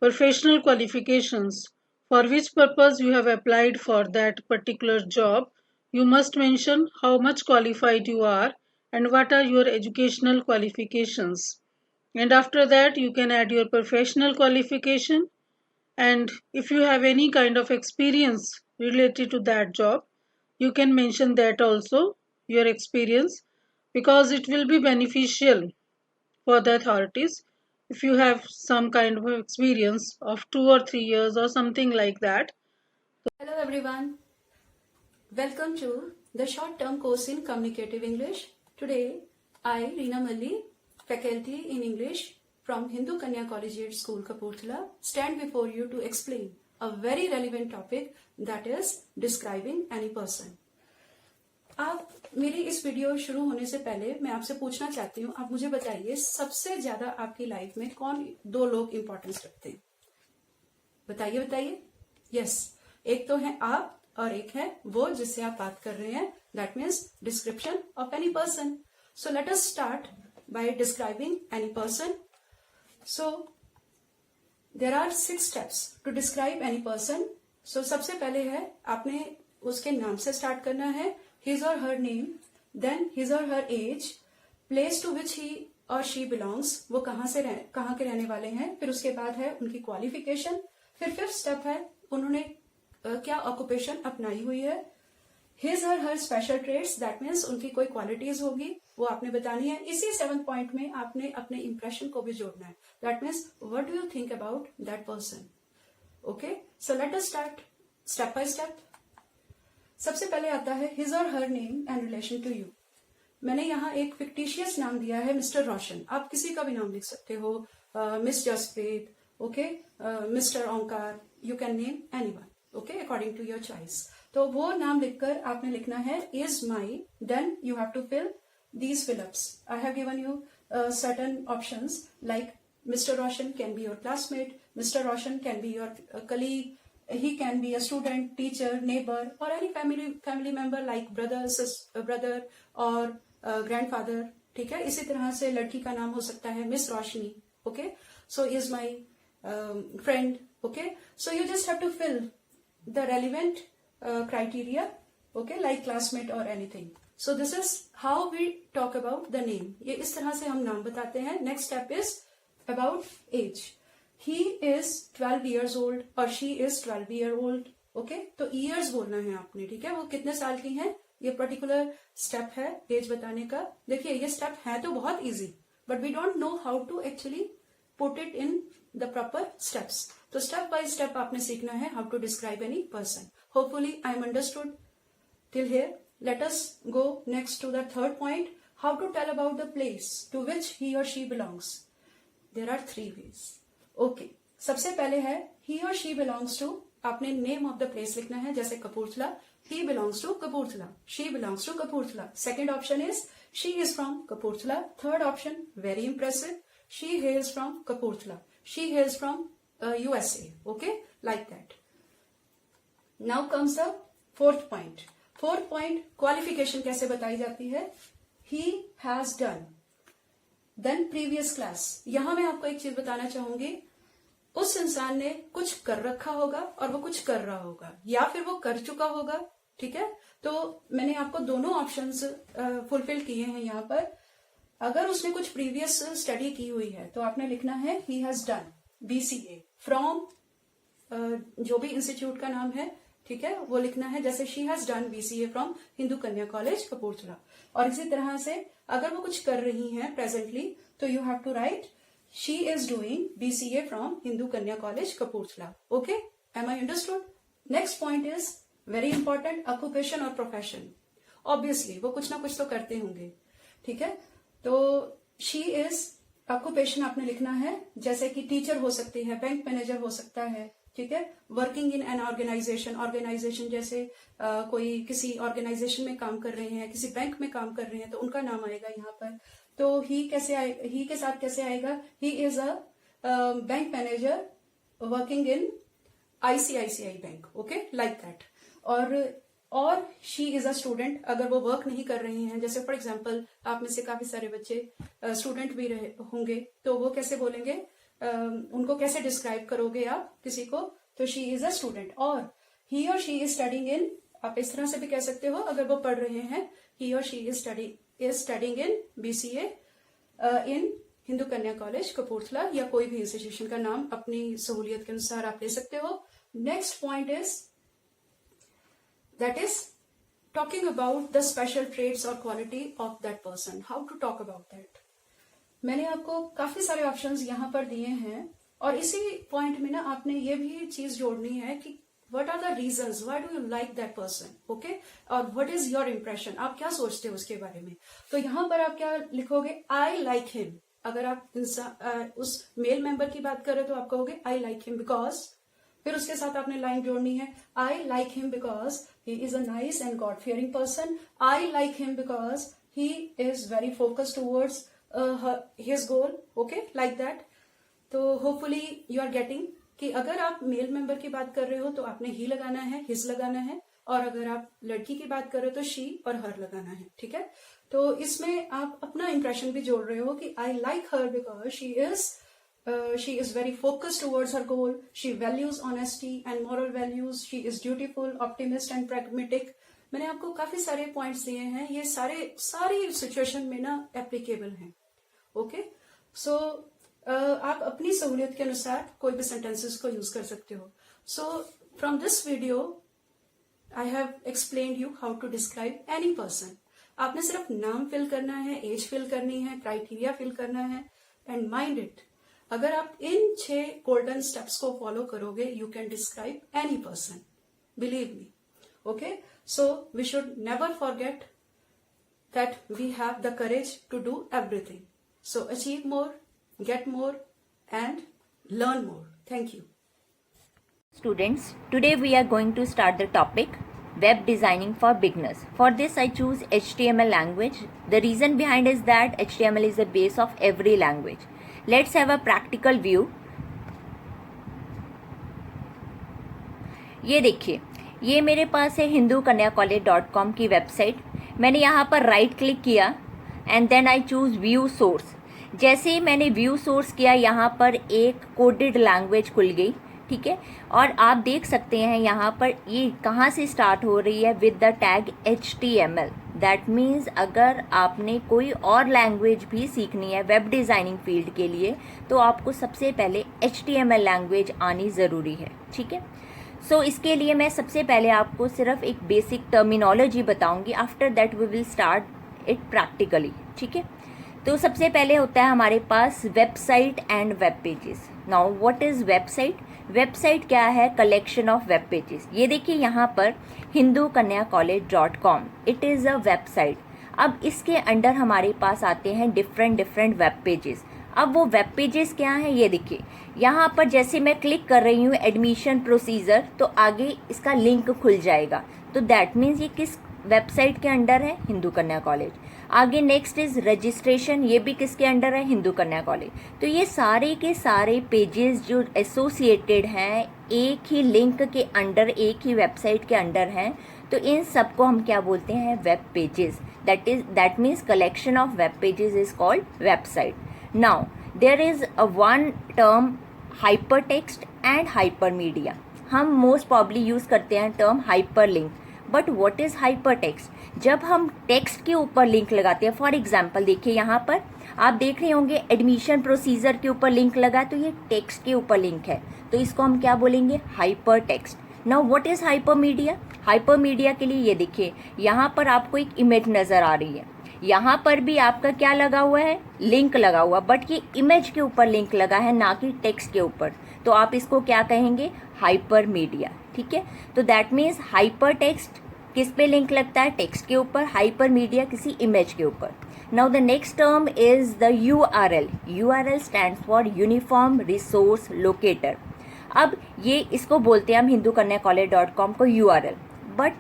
professional qualifications, for which purpose you have applied for that particular job. You must mention how much qualified you are and what are your educational qualifications. And after that, you can add your professional qualification, and if you have any kind of experience related to that job, you can mention that also, your experience, because it will be beneficial for the authorities if you have some kind of experience of 2 or 3 years or something like that. Hello everyone, welcome to the short-term course in Communicative English. Today, I, Reena Malli, faculty in English from Hindu Kanya Collegiate School, Kapurthala, stand before you to explain a very relevant topic, that is describing any person. आप मेरी इस वीडियो शुरू होने से पहले मैं आपसे पूछना चाहती हूँ, आप मुझे बताइए सबसे ज्यादा आपकी लाइफ में कौन 2 लोग इंपॉर्टेंस रखते हैं? बताइए। यस, एक तो है आप और एक है वो जिससे आप बात कर रहे हैं, That means description of any person. So let us start by describing any person. So there are 6 steps to describe any person. So सबसे पहले है आपने उसके नाम से स्टार्ट करना है, his or her name, then his or her age, place to which he or she belongs, वो कहाँ के रहने वाले हैं, फिर उसके बाद है उनकी क्वालिफिकेशन, फिर 5th स्टेप है उन्होंने क्या ऑक्यूपेशन अपनाई हुई है, his or her special traits, that means उनकी कोई क्वालिटीज होगी वो आपने बतानी है. इसी 7th पॉइंट में आपने अपने इंप्रेशन को भी जोड़ना है. That means what do you think about that person? Okay, so let us start step by step. सबसे पहले आता है his or her name and relation to you. मैंने यहाँ एक फिक्टिशियस नाम दिया है मिस्टर रोशन. आप किसी का भी नाम लिख सकते हो, Miss Jaspreet, okay, Mister Omkar, you can name anyone, okay, according to your choice. तो वो नाम लिखकर आपने लिखना है is my, then you have to fill these fill-ups. I have given you certain options like Mr. Roshan can be your classmate, Mr. Roshan can be your colleague, he can be a student, teacher, neighbor, or any family member like brother or grandfather. ठीक है, इसी तरह से लड़की का नाम हो सकता है miss Roshni. Okay, so is my friend. Okay, so you just have to fill the relevant criteria, okay, like classmate or anything. So this is how we talk about the name. ये इस तरह से हम नाम बताते हैं. Next step is about age. He is 12 years old or she is 12-year-old. Okay, तो years बोलना है आपने, ठीक है, वो कितने साल की हैं, ये पर्टिकुलर स्टेप है एज बताने का. देखिए ये स्टेप है तो बहुत easy, but we don't know how to actually put it in the proper steps. तो स्टेप बाय स्टेप आपने सीखना है how to describe any person. Hopefully I am understood till here. Let us go next to the 3rd point, how to tell about the place to which he or she belongs. There are 3 ways. Okay, सबसे पहले है he or she belongs to, आपने name of the place लिखना है, जैसे Kapurthala, he belongs to Kapurthala, she belongs to Kapurthala. Second option is she is from Kapurthala. Third option, very impressive, she hails from Kapurthala, she hails from USA. Okay, like that. Now comes the 4th point. 4th point, qualification कैसे बताई जाती है. He has done, then previous class. यहां मैं आपको एक चीज बताना चाहूंगी, उस इंसान ने कुछ कर रखा होगा और वो कुछ कर रहा होगा, या फिर वो कर चुका होगा. ठीक है, तो मैंने आपको दोनों ऑप्शंस फुलफिल किए हैं यहाँ पर. अगर उसने कुछ प्रीवियस स्टडी की हुई है तो आपने लिखना है he has done BCA from जो भी इंस्टीट्यूट का नाम है, ठीक है, वो लिखना है. जैसे she has done BCA from Hindu Kanya college Kapurthala. और इसी तरह से अगर वो कुछ कर रही हैं प्रेजेंटली तो you have to write she is doing BCA from Hindu Kanya college Kapurthala. Okay, am I understood. Next point is very important, occupation और प्रोफेशन. ऑब्वियसली वो कुछ ना कुछ तो करते होंगे, ठीक है. तो शी इज ऑक्यूपेशन आपने लिखना है, जैसे कि टीचर हो सकती है, बैंक मैनेजर हो सकता है, ठीक है, वर्किंग इन एन ऑर्गेनाइजेशन जैसे कोई किसी ऑर्गेनाइजेशन में काम कर रहे हैं, किसी बैंक में काम कर रहे हैं, तो उनका नाम आएगा यहाँ पर. तो ही के साथ कैसे आएगा, he is a bank manager working in ICICI bank. Okay, like that. और शी इज अ स्टूडेंट, अगर वो वर्क नहीं कर रही हैं, जैसे फॉर एग्जाम्पल आप में से काफी सारे बच्चे स्टूडेंट भी होंगे, तो वो कैसे बोलेंगे, उनको कैसे डिस्क्राइब करोगे आप किसी को, तो शी इज अ स्टूडेंट. और ही और शी इज स्टडिंग इन, आप इस तरह से भी कह सकते हो अगर वो पढ़ रहे हैं, ही और she is studying in BCA in Hindu Kanya college Kapurthala, या कोई भी इंस्टीट्यूशन का नाम अपनी सहूलियत के अनुसार आप ले सकते हो. Next point is that is talking about the special traits और quality of that person. How to talk about that. मैंने आपको काफी सारे ऑप्शंस यहाँ पर दिए हैं, और इसी पॉइंट में ना आपने ये भी चीज जोड़नी है कि what are the reasons, why do you like that person, okay, और व्हाट इज योर इंप्रेशन, आप क्या सोचते हो उसके बारे में. तो यहाँ पर आप क्या लिखोगे, आई लाइक हिम. अगर आप उस मेल मेंबर की बात करें तो आप कहोगे आई लाइक हिम बिकॉज, फिर उसके साथ आपने लाइन जोड़नी है, I like him because he is a nice and God fearing person. I like him because he is very focused towards his goal. Okay, like that. तो होपफुली यू आर गेटिंग कि अगर आप मेल मेंबर की बात कर रहे हो तो आपने ही लगाना है, हिज लगाना है, और अगर आप लड़की की बात करो तो शी और हर लगाना है, ठीक है। तो इसमें आप अपना इंप्रेशन भी जोड़ रहे हो कि I like her because she is very focused towards her goal, she values honesty and moral values, she is dutiful, optimist and pragmatic। मैंने आपको काफी सारे पॉइंट्स दिए हैं, ये सारी सिचुएशन में ना एप्लीकेबल हैं। ओके, सो आप अपनी सहूलियत के अनुसार कोई भी सेंटेंसेस को यूज कर सकते हो। So from this video I have explained you how to describe any person. आपने सिर्फ नाम फिल करना है, एज फिल करनी है, क्राइटेरिया फिल करना है, एंड माइंड इट, अगर आप इन 6 गोल्डन स्टेप्स को फॉलो करोगे, you can describe any person, believe me. Okay, so we should never forget that we have the courage to do everything. So achieve more, get more and learn more. Thank you. Students, today we are going to start the topic web designing for beginners. For this I choose HTML language. The reason behind is that HTML is the base of every language. Let's have a practical view. ये देखिए, ये मेरे पास है hindukanyacollege.com की वेबसाइट। मैंने यहाँ पर राइट क्लिक किया and then I choose view source. जैसे ही मैंने व्यू सोर्स किया, यहाँ पर एक कोडेड लैंग्वेज खुल गई, ठीक है। और आप देख सकते हैं यहाँ पर ये कहाँ से स्टार्ट हो रही है, with the tag HTML। That means अगर आपने कोई और लैंग्वेज भी सीखनी है वेब डिज़ाइनिंग फील्ड के लिए, तो आपको सबसे पहले HTML लैंग्वेज आनी ज़रूरी है, ठीक है। सो इसके लिए मैं सबसे पहले आपको सिर्फ एक बेसिक टर्मिनोलॉजी बताऊंगी। After that we will start it practically, ठीक है। तो सबसे पहले होता है हमारे पास website and web pages. Now what is website? Website क्या है? Collection of web pages. ये देखिए यहाँ पर hindukanyacollege.com, it is a website. अब इसके अंडर हमारे पास आते हैं डिफरेंट वेब पेजेस। अब वो वेब पेजेस क्या हैं, ये देखिए यहाँ पर जैसे मैं क्लिक कर रही हूँ एडमिशन प्रोसीजर, तो आगे इसका लिंक खुल जाएगा। तो दैट मीन्स ये किस वेबसाइट के अंडर है? हिंदू कन्या कॉलेज। आगे नेक्स्ट इज रजिस्ट्रेशन, ये भी किसके अंडर है? हिंदू कन्या कॉलेज। तो ये सारे के सारे पेजेस जो एसोसिएटेड हैं एक ही लिंक के अंडर, एक ही वेबसाइट के अंडर हैं, तो इन सबको हम क्या बोलते हैं? Web pages. That means collection of web pages is called website. Now, there is a one term hypertext and hypermedia. हम most probably use करते हैं term hyperlink. But what is hypertext? जब हम text के ऊपर link लगाते हैं, for example देखिए यहाँ पर आप देख रहे होंगे एडमिशन प्रोसीजर के ऊपर लिंक लगा, तो ये टेक्स्ट के ऊपर लिंक है, तो इसको हम क्या बोलेंगे? Hypertext. Now what is hypermedia? Hypermedia के लिए ये देखिए यहाँ पर आपको एक इमेज नज़र आ रही है, यहाँ पर भी आपका क्या लगा हुआ है? लिंक लगा हुआ, बट ये इमेज के ऊपर लिंक लगा है, ना कि टेक्स्ट के ऊपर। तो आप इसको क्या कहेंगे? हाइपरमीडिया, ठीक है। तो दैट मीन्स हाइपर टेक्स्ट किस पे लिंक लगता है? टेक्स्ट के ऊपर। हाइपरमीडिया किसी इमेज के ऊपर। Now the next term is the URL। URL stands for uniform resource locator. अब ये इसको बोलते हैं हम hindukanyacollege.com को URL, but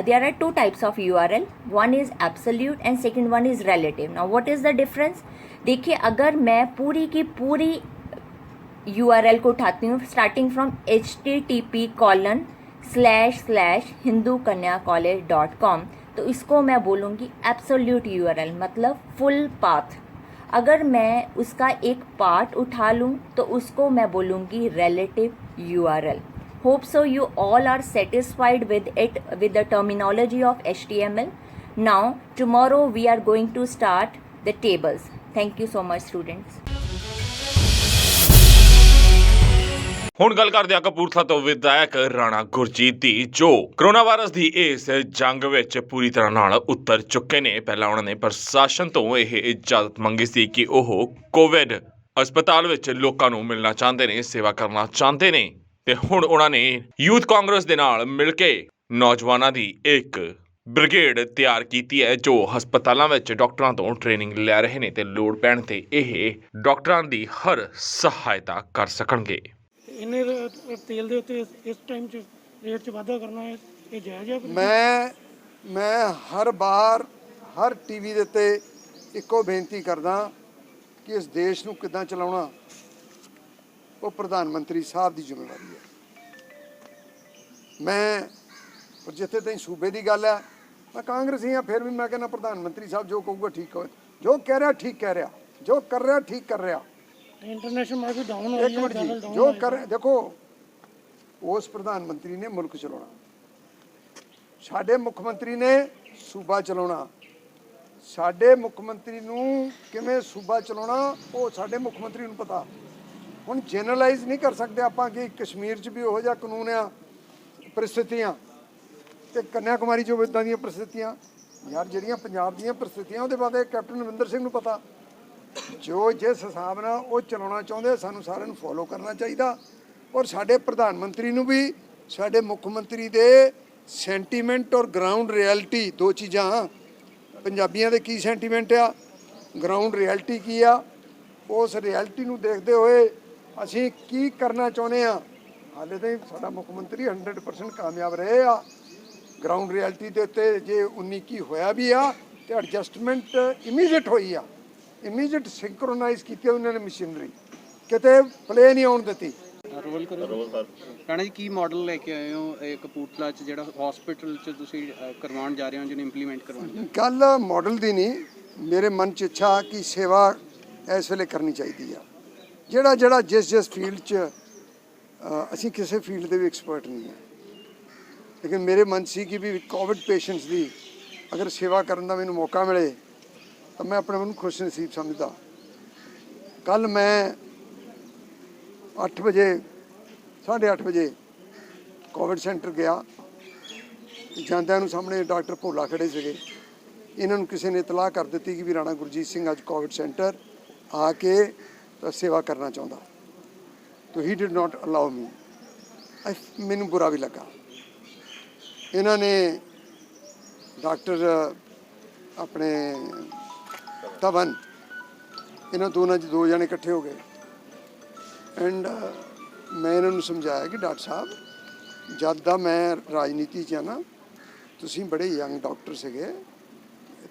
there are two types of URL. One is absolute and second one is relative. Now what is the difference? देखिए अगर मैं पूरी की पूरी URL को उठाती हूँ स्टार्टिंग फ्रॉम http://hindukanyacollege.com, तो इसको मैं बोलूँगी एब्सोल्यूट URL, मतलब फुल पाथ। अगर मैं उसका एक पार्ट उठा लूँ तो उसको मैं बोलूँगी relative URL. Hope so you all are satisfied with it, with the terminology of HTML. Now tomorrow we are going to start the tables. Thank you so much students. ਹੁਣ ਗੱਲ ਕਰਦੇ ਹਾਂ ਕਪੂਰਥਲਾ ਤੋਂ ਵਿਧਾਇਕ ਰਾਣਾ ਗੁਰਜੀਤ ਦੀ, ਜੋ ਕਰੋਨਾ ਵਾਇਰਸ ਦੀ ਇਸ ਜੰਗ ਵਿੱਚ ਪੂਰੀ ਤਰ੍ਹਾਂ ਨਾਲ ਉਤਰ ਚੁੱਕੇ ਨੇ। ਪਹਿਲਾਂ ਉਹਨਾਂ ਨੇ ਪ੍ਰਸ਼ਾਸਨ ਤੋਂ ਇਹ ਇਜਾਜ਼ਤ ਮੰਗੀ ਸੀ ਕਿ ਉਹ ਕੋਵਿਡ ਹਸਪਤਾਲ ਵਿੱਚ ਲੋਕਾਂ ਨੂੰ ਮਿਲਣਾ ਚਾਹੁੰਦੇ ਨੇ, ਸੇਵਾ ਕਰਨਾ ਚਾਹੁੰਦੇ ਨੇ, ਤੇ ਹੁਣ ਉਹਨਾਂ ਨੇ ਯੂਥ ਕਾਂਗਰਸ ਦੇ ਨਾਲ ਮਿਲ ਕੇ ਨੌਜਵਾਨਾਂ ਦੀ ਇੱਕ ਬ੍ਰਿਗੇਡ ਤਿਆਰ ਕੀਤੀ ਹੈ, ਜੋ ਹਸਪਤਾਲਾਂ ਵਿੱਚ ਡਾਕਟਰਾਂ ਤੋਂ ਟ੍ਰੇਨਿੰਗ ਲੈ ਰਹੇ ਨੇ ਤੇ ਲੋੜ ਪੈਣ ਤੇ ਇਹ ਡਾਕਟਰਾਂ ਦੀ ਹਰ ਸਹਾਇਤਾ ਕਰ ਸਕਣਗੇ। ਇਹਨੇ ਤੇਲ ਦੇ ਉੱਤੇ ਇਸ ਟਾਈਮ 'ਚ ਰੇਟ 'ਚ ਵਾਧਾ ਕਰਨਾ ਹੈ, ਇਹ ਜਾਇਜ਼ ਹੈ? ਮੈਂ ਹਰ ਵਾਰ ਹਰ ਟੀਵੀ ਦੇ ਉੱਤੇ ਇੱਕੋ ਬੇਨਤੀ ਕਰਦਾ ਕਿ ਇਸ ਦੇਸ਼ ਨੂੰ ਕਿੱਦਾਂ ਚਲਾਉਣਾ ਉਹ ਪ੍ਰਧਾਨ ਮੰਤਰੀ ਸਾਹਿਬ ਦੀ ਜ਼ਿੰਮੇਵਾਰੀ ਹੈ। ਮੈਂ ਪਰ ਜਿੱਥੇ ਤਾਈਂ ਸੂਬੇ ਦੀ ਗੱਲ ਹੈ, ਮੈਂ ਕਾਂਗਰਸੀ ਹਾਂ, ਫਿਰ ਵੀ ਮੈਂ ਕਹਿੰਦਾ ਪ੍ਰਧਾਨ ਮੰਤਰੀ ਸਾਹਿਬ ਜੋ ਕਹੂਗਾ ਠੀਕ ਹੋਵੇ, ਜੋ ਕਹਿ ਰਿਹਾ ਠੀਕ ਕਹਿ ਰਿਹਾ, ਜੋ ਕਰ ਰਿਹਾ ਠੀਕ ਕਰ ਰਿਹਾ। ਇੰਟਰਨੈਸ਼ਨਲ ਮਾਰਕੀਟ ਡਾਊਨ ਹੋ ਇੱਕ ਮਿੰਟ ਜੀ, ਜੋ ਕਰ ਦੇਖੋ ਉਸ ਪ੍ਰਧਾਨ ਮੰਤਰੀ ਨੇ ਮੁਲਕ ਚਲਾਉਣਾ, ਸਾਡੇ ਮੁੱਖ ਮੰਤਰੀ ਨੇ ਸੂਬਾ ਚਲਾਉਣਾ। ਸਾਡੇ ਮੁੱਖ ਮੰਤਰੀ ਨੂੰ ਕਿਵੇਂ ਸੂਬਾ ਚਲਾਉਣਾ ਉਹ ਸਾਡੇ ਮੁੱਖ ਮੰਤਰੀ ਨੂੰ ਪਤਾ। ਹੁਣ ਜਨਰਲਾਈਜ਼ ਨਹੀਂ ਕਰ ਸਕਦੇ ਆਪਾਂ ਕਿ ਕਸ਼ਮੀਰ 'ਚ ਵੀ ਉਹੋ ਜਿਹਾ ਕਾਨੂੰਨ ਆ, परिस्थितियाँ तो कन्याकुमारी जो इदा दी परिस्थितियाँ यार ਜਿਹੜੀਆਂ पंजाब ਦੀਆਂ परिस्थितियाँ ਉਹਦੇ ਬਾਰੇ कैप्टन अमरिंदर सिंह ਨੂੰ पता जो जिस हिसाब ਨਾਲ ਉਹ ਚਲਾਉਣਾ ਚਾਹੁੰਦੇ ਸਾਨੂੰ ਸਾਰਿਆਂ ਨੂੰ फॉलो करना चाहिए और ਸਾਡੇ प्रधान मंत्री ਨੂੰ भी ਸਾਡੇ मुख मंत्री ਦੇ सेंटीमेंट और ग्राउंड रियलिटी दो चीज़ां पंजाबियों के की सेंटीमेंट आ ग्राउंड रियलिटी की आ उस रियलिटी ਨੂੰ देखते हुए ਅਸੀਂ की करना चाਹੁੰਦੇ ਆ। हाले तो साडा मुख मंत्री 100% कामयाब रहे आ ग्राउंड रियलिटी के उत्ते जे 19 होया भी आ तो एडजस्टमेंट इमीजिएट हुई आ, इमीजिएट सिंक्रोनाइज की उन्होंने मशीनरी किते प्ले नहीं आउण दित्ती। रोल करो राणा जी की मॉडल लेके आए हो कपूरथला च जिहड़ा हॉस्पिटल च तुसीं करवाउण जा रहे हो जिहने इंप्लीमेंट करवाउण? गल मॉडल दी नहीं, मेरे मन च इच्छा कि सेवा इस वेले करनी चाहिए आ। जिहड़ा जिहड़ा जिस जिस फील्ड च ਅਸੀਂ ਕਿਸੇ ਫੀਲਡ ਦੇ ਵੀ ਐਕਸਪਰਟ ਨਹੀਂ ਹਾਂ, ਲੇਕਿਨ ਮੇਰੇ ਮਨ ਸੀ ਕਿ ਵੀ ਕੋਵਿਡ ਪੇਸ਼ੈਂਟਸ ਦੀ ਅਗਰ ਸੇਵਾ ਕਰਨ ਦਾ ਮੈਨੂੰ ਮੌਕਾ ਮਿਲੇ ਤਾਂ ਮੈਂ ਆਪਣੇ ਮਨ ਨੂੰ ਖੁਸ਼ ਨਸੀਬ ਸਮਝਦਾ। ਕੱਲ ਮੈਂ 8 ਵਜੇ 8:30 ਵਜੇ ਕੋਵਿਡ ਸੈਂਟਰ ਗਿਆ, ਜਾਂਦਿਆਂ ਨੂੰ ਸਾਹਮਣੇ ਡਾਕਟਰ ਭੋਲਾ ਖੜੇ ਸੀਗੇ। ਇਹਨਾਂ ਨੂੰ ਕਿਸੇ ਨੇ ਇਤਲਾਹ ਕਰ ਦਿੱਤੀ ਕਿ ਵੀ ਰਾਣਾ ਗੁਰਜੀਤ ਸਿੰਘ ਅੱਜ ਕੋਵਿਡ ਸੈਂਟਰ ਆ ਕੇ ਤਾਂ ਸੇਵਾ ਕਰਨਾ ਚਾਹੁੰਦਾ। तो he did not allow me. मैनू बुरा भी लगा। इन्होंने डॉक्टर अपने तवन इन्होंने दो जने इकट्ठे हो गए एंड मैं इन्होंने समझाया कि डॉक्टर साहब जद दा मैं राजनीति च ना तुसीं बड़े यंग डॉक्टर सगे,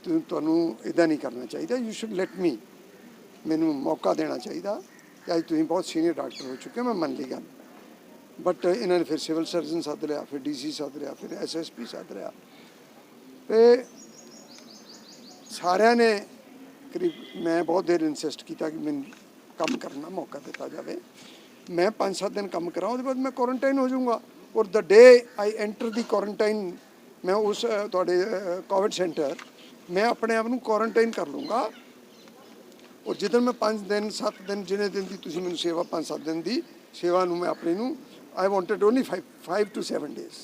तुहानूं इदां नहीं करना चाहिए, यू शुड लेट मी, मैनू मौका देना चाहिए। अज तुम बहुत सीनियर डॉक्टर हो चुके, मैं मन ली गल, बट इन्होंने फिर सिविल सर्जन सद लिया, फिर DC सद लिया, फिर SSP सद लिया, तो सारिया ने करीब मैं बहुत देर इंसिस्ट किया कि मैं काम करना मौका दिता जाए। मैं 5-7 दिन काम करा, उसके बाद मैं क्वारंटाइन हो जाऊँगा और the day I enter the quarantine मैं उस थोड़े कोविड सेंटर मैं अपने आप को क्वारंटाइन कर लूँगा और जिधर मैं 5 दिन 7 दिन जिन्हें दिन की तुसीं मैनूं सेवा 5-7 दिन की सेवा मैं अपने नूं I wanted only 5 to 7 days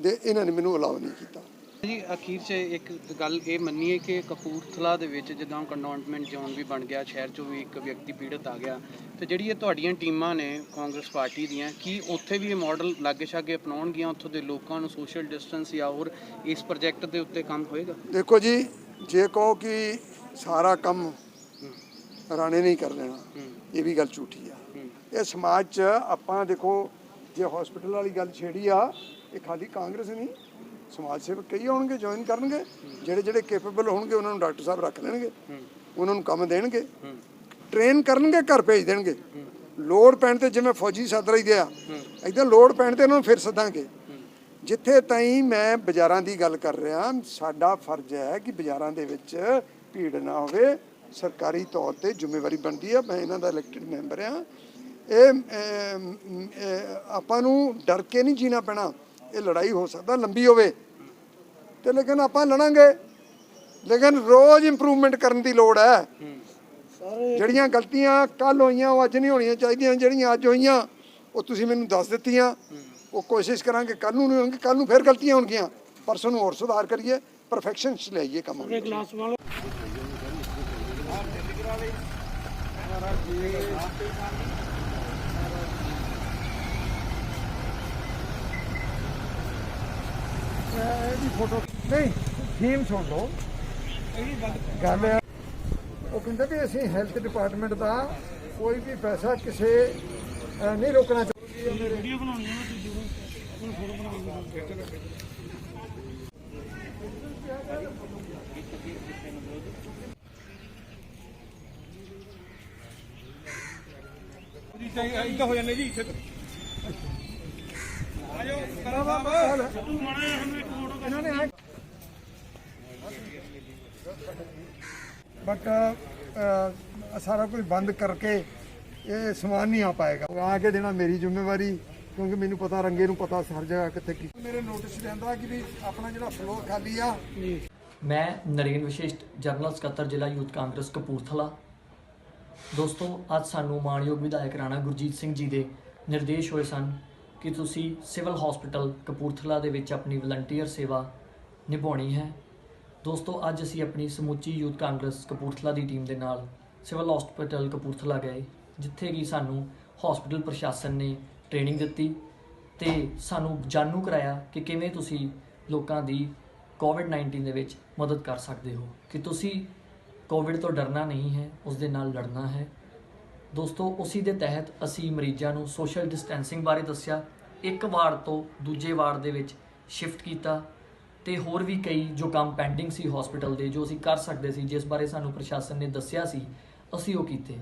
दे इन्होंने मैनूं अलाउ नहीं किया। जी अखीर च एक गल ये मन्नीए कि कपूरथला दे विच जिद्दां कंटोनमेंट जोन भी बन गया, शहर चों भी एक व्यक्ति पीड़ित आ गया, तो जिहड़ी ये तुहाडीआं टीमां ने कांग्रेस पार्टी दीआं की उत्थे भी ये मॉडल लागे शागे अपनाउणगीआं, उत्थों दे लोकां नूं सोशल डिस्टेंस या होर इस प्रोजैक्ट दे उत्ते काम होएगा? देखो जी जे कहो कि सारा काम राणे नहीं कर देना, ये भी गल झूठी आ। ये समाज च आपां देखो जे हॉस्पिटल वाली गल छेड़ी आ, ये खाली कांग्रेस नहीं, समाज सेवक कई होणगे ज्वाइन करनगे, ਜਿਹੜੇ ਜਿਹੜੇ ਕੈਪੇਬਲ ਹੋਣਗੇ ਉਹਨਾਂ ਨੂੰ ਡਾਕਟਰ ਸਾਹਿਬ ਰੱਖ ਲੈਣਗੇ, ਉਹਨਾਂ ਨੂੰ ਕੰਮ ਦੇਣਗੇ, ਟ੍ਰੇਨ ਕਰਨਗੇ, ਘਰ ਭੇਜ ਦੇਣਗੇ। ਲੋੜ ਪੈਣ ਤੇ ਜਿਵੇਂ ਫੌਜੀ ਸੱਦ ਲਈਦੇ ਆ ਇਦਾਂ ਲੋੜ ਪੈਣ ਤੇ ਉਹਨਾਂ ਨੂੰ ਫਿਰ ਸੱਦਾਂਗੇ। ਜਿੱਥੇ ਤਾਈਂ ਮੈਂ ਬਾਜ਼ਾਰਾਂ ਦੀ ਗੱਲ ਕਰ ਰਿਹਾ, ਸਾਡਾ ਫਰਜ਼ ਹੈ ਕਿ ਬਾਜ਼ਾਰਾਂ ਦੇ ਵਿੱਚ ਭੀੜ ਨਾ ਹੋਵੇ, ਸਰਕਾਰੀ ਤੌਰ ਤੇ ਜ਼ਿੰਮੇਵਾਰੀ ਬਣਦੀ ਹੈ। ਮੈਂ ਇਹਨਾਂ ਦਾ ਇਲੈਕਟਿਡ ਮੈਂਬਰ ਹਾਂ। ਇਹ ਆਪਾਂ ਨੂੰ ਡਰ ਕੇ ਨਹੀਂ ਜੀਣਾ ਪੈਣਾ। ਇਹ ਲੜਾਈ ਹੋ ਸਕਦਾ ਲੰਬੀ ਹੋਵੇ ਤੇ ਲੇਕਿਨ ਆਪਾਂ ਲੜਾਂਗੇ, ਲੇਕਿਨ ਰੋਜ਼ ਇੰਪਰੂਵਮੈਂਟ ਕਰਨ ਦੀ ਲੋੜ ਹੈ। ਜਿਹੜੀਆਂ ਗਲਤੀਆਂ ਕੱਲ ਹੋਈਆਂ ਉਹ ਅੱਜ ਨਹੀਂ ਹੋਣੀਆਂ ਚਾਹੀਦੀਆਂ, ਜਿਹੜੀਆਂ ਅੱਜ ਹੋਈਆਂ ਉਹ ਤੁਸੀਂ ਮੈਨੂੰ ਦੱਸ ਦਿੱਤੀਆਂ, ਉਹ ਕੋਸ਼ਿਸ਼ ਕਰਾਂਗੇ ਕੱਲ ਨੂੰ ਨਹੀਂ ਹੋਣਗੇ, ਕੱਲ ਨੂੰ ਫਿਰ ਗਲਤੀਆਂ ਹੋਣਗੀਆਂ, ਪਰਸੋਂ ਨੂੰ ਹੋਰ ਸੁਧਾਰ ਕਰੀਏ, ਪਰਫੈਕਸ਼ਨ 'ਚ ਲਿਆਈਏ ਕੰਮ। फोटो नहीं थीम सुन लो गल वो कहते भी असीं हैल्थ डिपार्टमेंट का कोई भी पैसा किसी नहीं रोकना हो जाने जी बट सारा कुछ बंद करके ये समान नहीं आ पाएगा। आके देना मेरी जिम्मेवारी, क्योंकि मैनू पता रंगे नू पता हर जगह कितने की मेरे नोटिस देंदा कि भी अपना जो फ्लोर खाली आ। मैं नरेन विशिष्ट जनरल ਸਕੱਤਰ ਜ਼ਿਲ੍ਹਾ ਯੂਥ ਕਾਂਗਰਸ ਕਪੂਰਥਲਾ। ਦੋਸਤੋ ਅੱਜ ਸਾਨੂੰ ਮਾਣਯੋਗ ਵਿਧਾਇਕ ਰਾਣਾ ਗੁਰਜੀਤ ਸਿੰਘ ਜੀ ਦੇ ਨਿਰਦੇਸ਼ ਹੋਏ ਸਨ ਕਿ ਤੁਸੀਂ ਸਿਵਲ ਹਸਪੀਟਲ ਕਪੂਰਥਲਾ ਦੇ ਵਿੱਚ ਆਪਣੀ ਵਲੰਟੀਅਰ ਸੇਵਾ ਨਿਭਾਉਣੀ ਹੈ। ਦੋਸਤੋ ਅੱਜ ਅਸੀਂ ਆਪਣੀ ਸਮੁੱਚੀ ਯੂਥ ਕਾਂਗਰਸ ਕਪੂਰਥਲਾ ਦੀ ਟੀਮ ਦੇ ਨਾਲ ਸਿਵਲ ਹਸਪੀਟਲ ਕਪੂਰਥਲਾ ਗਏ, ਜਿੱਥੇ ਕਿ ਸਾਨੂੰ ਹਸਪੀਟਲ ਪ੍ਰਸ਼ਾਸਨ ਨੇ ਟ੍ਰੇਨਿੰਗ ਦਿੱਤੀ ਤੇ ਸਾਨੂੰ ਜਾਣੂ ਕਰਾਇਆ ਕਿ ਕਿਵੇਂ ਤੁਸੀਂ ਲੋਕਾਂ ਦੀ ਕੋਵਿਡ-19 ਦੇ ਵਿੱਚ ਮਦਦ ਕਰ ਸਕਦੇ ਹੋ, ਕਿ ਤੁਸੀਂ ਕੋਵਿਡ ਤੋਂ ਡਰਨਾ ਨਹੀਂ ਹੈ, ਉਸ ਦੇ ਨਾਲ ਲੜਨਾ ਹੈ। ਦੋਸਤੋ ਉਸੇ ਦੇ ਤਹਿਤ ਅਸੀਂ ਮਰੀਜ਼ਾਂ ਨੂੰ ਸੋਸ਼ਲ ਡਿਸਟੈਂਸਿੰਗ ਬਾਰੇ ਦੱਸਿਆ, ਇੱਕ ਵਾਰਡ ਤੋਂ ਦੂਜੇ ਵਾਰਡ ਦੇ ਵਿੱਚ ਸ਼ਿਫਟ ਕੀਤਾ ਤੇ ਹੋਰ ਵੀ ਕਈ ਜੋ ਕੰਮ ਪੈਂਡਿੰਗ ਸੀ ਹਸਪੀਟਲ ਦੇ, ਜੋ ਅਸੀਂ ਕਰ ਸਕਦੇ ਸੀ, ਜਿਸ ਬਾਰੇ ਸਾਨੂੰ ਪ੍ਰਸ਼ਾਸਨ ਨੇ ਦੱਸਿਆ ਸੀ, ਅਸੀਂ ਉਹ ਕੀਤੇ।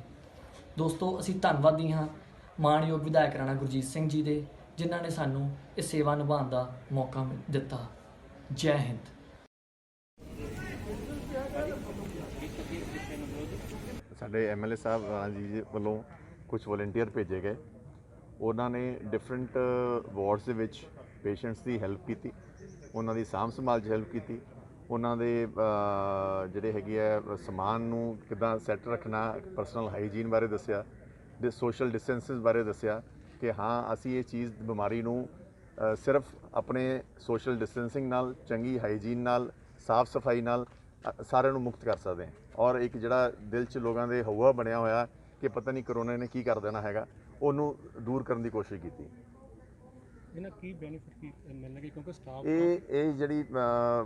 ਦੋਸਤੋ ਅਸੀਂ ਧੰਨਵਾਦੀ ਹਾਂ ਮਾਣਯੋਗ ਵਿਧਾਇਕ ਰਾਣਾ ਗੁਰਜੀਤ ਸਿੰਘ ਜੀ ਦੇ, ਜਿਨ੍ਹਾਂ ਨੇ ਸਾਨੂੰ ਇਹ ਸੇਵਾ ਨਿਭਾਉਣ ਦਾ ਮੌਕਾ ਦਿੱਤਾ। ਜੈ ਹਿੰਦ। ਸਾਡੇ ਐਮਐਲਏ ਸਾਹਿਬ ਰਾਣਾ ਜੀ ਵੱਲੋਂ ਕੁਝ ਵਲੰਟੀਅਰ ਭੇਜੇ ਗਏ। ਉਹਨਾਂ ਨੇ ਡਿਫਰੈਂਟ ਵਾਰਡਸ ਦੇ ਵਿੱਚ ਪੇਸ਼ੈਂਟਸ ਦੀ ਹੈਲਪ ਕੀਤੀ, ਉਹਨਾਂ ਦੀ ਸਾਂਭ ਸੰਭਾਲ 'ਚ ਹੈਲਪ ਕੀਤੀ, ਉਹਨਾਂ ਦੇ ਜਿਹੜੇ ਹੈਗੇ ਆ ਸਮਾਨ ਨੂੰ ਕਿੱਦਾਂ ਸੈੱਟ ਰੱਖਣਾ, ਪਰਸਨਲ ਹਾਈਜੀਨ ਬਾਰੇ ਦੱਸਿਆ, ਸੋਸ਼ਲ ਡਿਸਟੈਂਸਿਸ ਬਾਰੇ ਦੱਸਿਆ ਕਿ ਹਾਂ ਅਸੀਂ ਇਹ ਚੀਜ਼ ਬਿਮਾਰੀ ਨੂੰ ਸਿਰਫ ਆਪਣੇ ਸੋਸ਼ਲ ਡਿਸਟੈਂਸਿੰਗ ਨਾਲ, ਚੰਗੀ ਹਾਈਜੀਨ ਨਾਲ, ਸਾਫ਼ ਸਫਾਈ ਨਾਲ ਸਾਰਿਆਂ ਨੂੰ ਮੁਕਤ ਕਰ ਸਕਦੇ ਹਾਂ। ਔਰ ਇੱਕ ਜਿਹੜਾ ਦਿਲ 'ਚ ਲੋਕਾਂ ਦੇ ਹਊਆ ਬਣਿਆ ਹੋਇਆ ਕਿ ਪਤਾ ਨਹੀਂ ਕਰੋਨਾ ਨੇ ਕੀ ਕਰ ਦੇਣਾ ਹੈਗਾ, ਉਹਨੂੰ ਦੂਰ ਕਰਨ ਦੀ ਕੋਸ਼ਿਸ਼ ਕੀਤੀ। ਇਹਨਾਂ ਕੀ ਬੈਨੀਫਿਟ ਕੀ ਮਿਲਣਗੇ, ਕਿਉਂਕਿ ਸਟਾਫ ਇਹ ਜਿਹੜੀ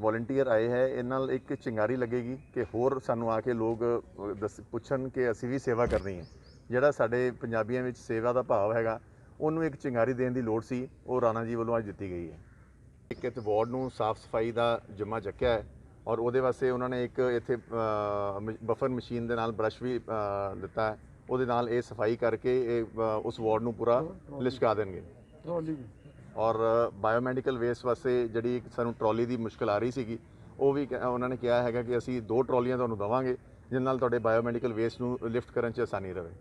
ਵੋਲੰਟੀਅਰ ਆਏ ਹੈ ਇਹ ਨਾਲ ਇੱਕ ਚਿੰਗਾਰੀ ਲੱਗੇਗੀ ਕਿ ਹੋਰ ਸਾਨੂੰ ਆ ਕੇ ਲੋਕ ਪੁੱਛਣ ਕਿ ਅਸੀਂ ਵੀ ਸੇਵਾ ਕਰਨੀ ਹੈ। ਜਿਹੜਾ ਸਾਡੇ ਪੰਜਾਬੀਆਂ ਵਿੱਚ ਸੇਵਾ ਦਾ ਭਾਵ ਹੈਗਾ, ਉਹਨੂੰ ਇੱਕ ਚਿੰਗਾਰੀ ਦੇਣ ਦੀ ਲੋੜ ਸੀ, ਉਹ ਰਾਣਾ ਜੀ ਵੱਲੋਂ ਅੱਜ ਦਿੱਤੀ ਗਈ ਹੈ। ਇੱਕ ਵਾਰਡ ਨੂੰ ਸਾਫ਼ ਸਫਾਈ ਦਾ ਜਿੰਮਾ ਚੱਕਿਆ ਹੈ ਔਰ ਉਹਦੇ ਵਾਸਤੇ ਉਹਨਾਂ ਨੇ ਇੱਕ ਇੱਥੇ ਬਫਰ ਮਸ਼ੀਨ ਦੇ ਨਾਲ ਬਰਸ਼ ਵੀ ਦਿੱਤਾ ਹੈ, ਉਹਦੇ ਨਾਲ ਇਹ ਸਫਾਈ ਕਰਕੇ ਇਹ ਉਸ ਵਾਰਡ ਨੂੰ ਪੂਰਾ ਲਿਸ਼ਕਾ ਦੇਣਗੇ। ਔਰ ਬਾਇਓਮੈਡੀਕਲ ਵੇਸਟ ਵਾਸਤੇ ਜਿਹੜੀ ਸਾਨੂੰ ਟਰਾਲੀ ਦੀ ਮੁਸ਼ਕਿਲ ਆ ਰਹੀ ਸੀਗੀ, ਉਹ ਵੀ ਉਹਨਾਂ ਨੇ ਕਿਹਾ ਹੈਗਾ ਕਿ ਅਸੀਂ 2 ਟਰਾਲੀਆਂ ਤੁਹਾਨੂੰ ਦੇਵਾਂਗੇ, ਜਿਸ ਨਾਲ ਤੁਹਾਡੇ ਬਾਇਓਮੈਡੀਕਲ ਵੇਸਟ ਨੂੰ ਲਿਫਟ ਕਰਨ 'ਚ ਆਸਾਨੀ ਰਹੇ।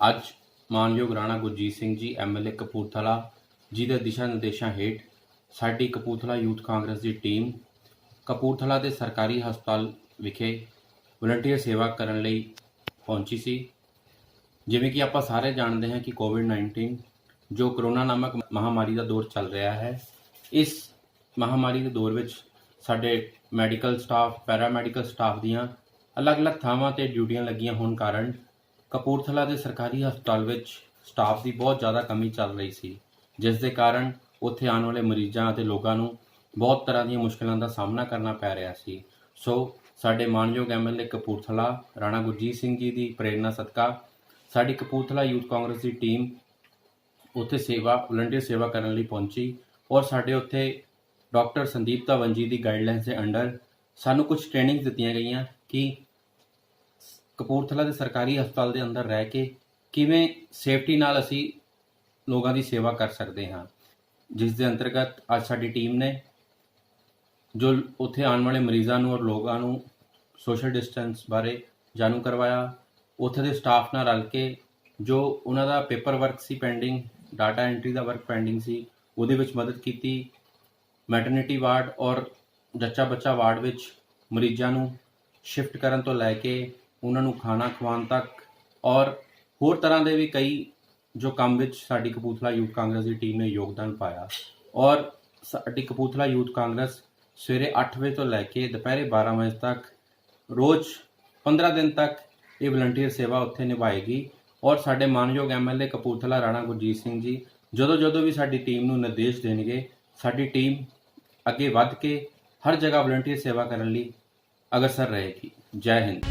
ਅੱਜ ਮਾਨਯੋਗ ਰਾਣਾ ਗੁਰਜੀਤ ਸਿੰਘ ਜੀ ਐਮਐਲਏ ਕਪੂਰਥਲਾ ਜੀ ਦੇ ਦਿਸ਼ਾ ਨਿਰਦੇਸ਼ਾਂ ਹੇਠ ਸਾਡੀ ਕਪੂਰਥਲਾ ਯੂਥ ਕਾਂਗਰਸ ਦੀ ਟੀਮ ਕਪੂਰਥਲਾ ਦੇ ਸਰਕਾਰੀ ਹਸਪਤਾਲ ਵਿਖੇ ਵਲੰਟੀਅਰ ਸੇਵਾ ਕਰਨ ਲਈ ਪਹੁੰਚੀ ਸੀ। ਜਿਵੇਂ ਕਿ ਆਪਾਂ ਸਾਰੇ ਜਾਣਦੇ ਹਾਂ ਕਿ ਕੋਵਿਡ-19 ਜੋ ਕਰੋਨਾ ਨਾਮਕ ਮਹਾਮਾਰੀ ਦਾ ਦੌਰ ਚੱਲ ਰਿਹਾ ਹੈ, ਇਸ ਮਹਾਮਾਰੀ ਦੇ ਦੌਰ ਵਿੱਚ ਸਾਡੇ ਮੈਡੀਕਲ ਸਟਾਫ, ਪੈਰਾਮੈਡੀਕਲ ਸਟਾਫ ਦੀਆਂ ਅਲੱਗ-ਅਲੱਗ ਥਾਵਾਂ 'ਤੇ ਡਿਊਟੀਆਂ ਲੱਗੀਆਂ ਹੋਣ ਕਾਰਨ ਕਪੂਰਥਲਾ ਦੇ ਸਰਕਾਰੀ ਹਸਪਤਾਲ ਵਿੱਚ ਸਟਾਫ ਦੀ ਬਹੁਤ ਜ਼ਿਆਦਾ ਕਮੀ ਚੱਲ ਰਹੀ ਸੀ, ਜਿਸ ਦੇ ਕਾਰਨ ਉੱਥੇ ਆਉਣ ਵਾਲੇ ਮਰੀਜ਼ਾਂ ਅਤੇ ਲੋਕਾਂ ਨੂੰ ਬਹੁਤ ਤਰ੍ਹਾਂ ਦੀਆਂ ਮੁਸ਼ਕਿਲਾਂ ਦਾ ਸਾਹਮਣਾ ਕਰਨਾ ਪੈ ਰਿਹਾ ਸੀ। ਸੋ ਸਾਡੇ ਮਾਨਯੋਗ ਐਮਐਲਏ ਕਪੂਰਥਲਾ ਰਾਣਾ ਗੁਰਜੀਤ ਸਿੰਘ ਜੀ ਦੀ ਪ੍ਰੇਰਨਾ ਸਦਕਾ ਸਾਡੀ ਕਪੂਰਥਲਾ ਯੂਥ ਕਾਂਗਰਸ ਦੀ ਟੀਮ ਉੱਥੇ ਵਲੰਟੀਅਰ ਸੇਵਾ ਕਰਨ ਲਈ ਪਹੁੰਚੀ ਔਰ ਸਾਡੇ ਉੱਥੇ ਡਾਕਟਰ ਸੰਦੀਪ ਧਵਨ ਜੀ ਦੀ ਗਾਈਡਲਾਈਨਸ ਦੇ ਅੰਡਰ ਸਾਨੂੰ ਕੁਝ ਟ੍ਰੇਨਿੰਗ ਦਿੱਤੀਆਂ ਗਈਆਂ ਕਿ ਕਪੂਰਥਲਾ ਦੇ ਸਰਕਾਰੀ ਹਸਪਤਾਲ ਦੇ ਅੰਦਰ ਰਹਿ ਕੇ ਕਿਵੇਂ ਸੇਫਟੀ ਨਾਲ ਅਸੀਂ ਲੋਕਾਂ ਦੀ ਸੇਵਾ ਕਰ ਸਕਦੇ ਹਾਂ, ਜਿਸ ਦੇ ਅੰਤਰਗਤ ਅੱਜ ਸਾਡੀ ਟੀਮ ਨੇ ਜੋ ਉੱਥੇ ਆਉਣ ਵਾਲੇ ਮਰੀਜ਼ਾਂ ਨੂੰ ਔਰ ਲੋਕਾਂ ਨੂੰ ਸੋਸ਼ਲ ਡਿਸਟੈਂਸ ਬਾਰੇ ਜਾਣੂ ਕਰਵਾਇਆ। ਉੱਥੇ ਦੇ ਸਟਾਫ ਨਾਲ ਰਲ ਕੇ ਜੋ ਉਹਨਾਂ ਦਾ ਪੇਪਰ ਵਰਕ ਸੀ ਪੈਂਡਿੰਗ, ਡਾਟਾ ਐਂਟਰੀ ਦਾ ਵਰਕ ਪੈਂਡਿੰਗ ਸੀ, ਉਹਦੇ ਵਿੱਚ ਮਦਦ ਕੀਤੀ। ਮੈਟਰਨਿਟੀ ਵਾਰਡ ਔਰ ਜੱਚਾ ਬੱਚਾ ਵਾਰਡ ਵਿੱਚ ਮਰੀਜ਼ਾਂ ਨੂੰ ਸ਼ਿਫਟ ਕਰਨ ਤੋਂ ਲੈ ਕੇ ਉਹਨਾਂ ਨੂੰ ਖਾਣਾ ਖਵਾਉਣ ਤੱਕ ਔਰ ਹੋਰ ਤਰ੍ਹਾਂ ਦੇ ਵੀ ਕਈ ਜੋ ਕੰਮ ਵਿੱਚ ਸਾਡੀ ਕਪੂਰਥਲਾ ਯੂਥ ਕਾਂਗਰਸ ਦੀ ਟੀਮ ਨੇ ਯੋਗਦਾਨ ਪਾਇਆ। ਔਰ ਸਾਡੀ ਕਪੂਰਥਲਾ ਯੂਥ ਕਾਂਗਰਸ ਸਵੇਰੇ 8 ਵਜੇ ਤੋਂ ਲੈ ਕੇ ਦੁਪਹਿਰੇ 12 ਵਜੇ ਤੱਕ ਰੋਜ਼ 15 ਦਿਨ ਤੱਕ ਇਹ ਵਲੰਟੀਅਰ ਸੇਵਾ ਉੱਥੇ ਨਿਭਾਏਗੀ। ਔਰ ਸਾਡੇ ਮਾਨਯੋਗ ਐਮਐਲਏ ਕਪੂਰਥਲਾ ਰਾਣਾ ਗੁਰਜੀਤ ਸਿੰਘ ਜੀ ਜਦੋਂ ਵੀ ਸਾਡੀ ਟੀਮ ਨੂੰ ਨਿਰਦੇਸ਼ ਦੇਣਗੇ, ਸਾਡੀ ਟੀਮ ਅੱਗੇ ਵੱਧ ਕੇ ਹਰ ਜਗ੍ਹਾ ਵਲੰਟੀਅਰ ਸੇਵਾ ਕਰਨ ਲਈ ਅਗਰਸਰ ਰਹੇਗੀ। ਜੈ ਹਿੰਦ।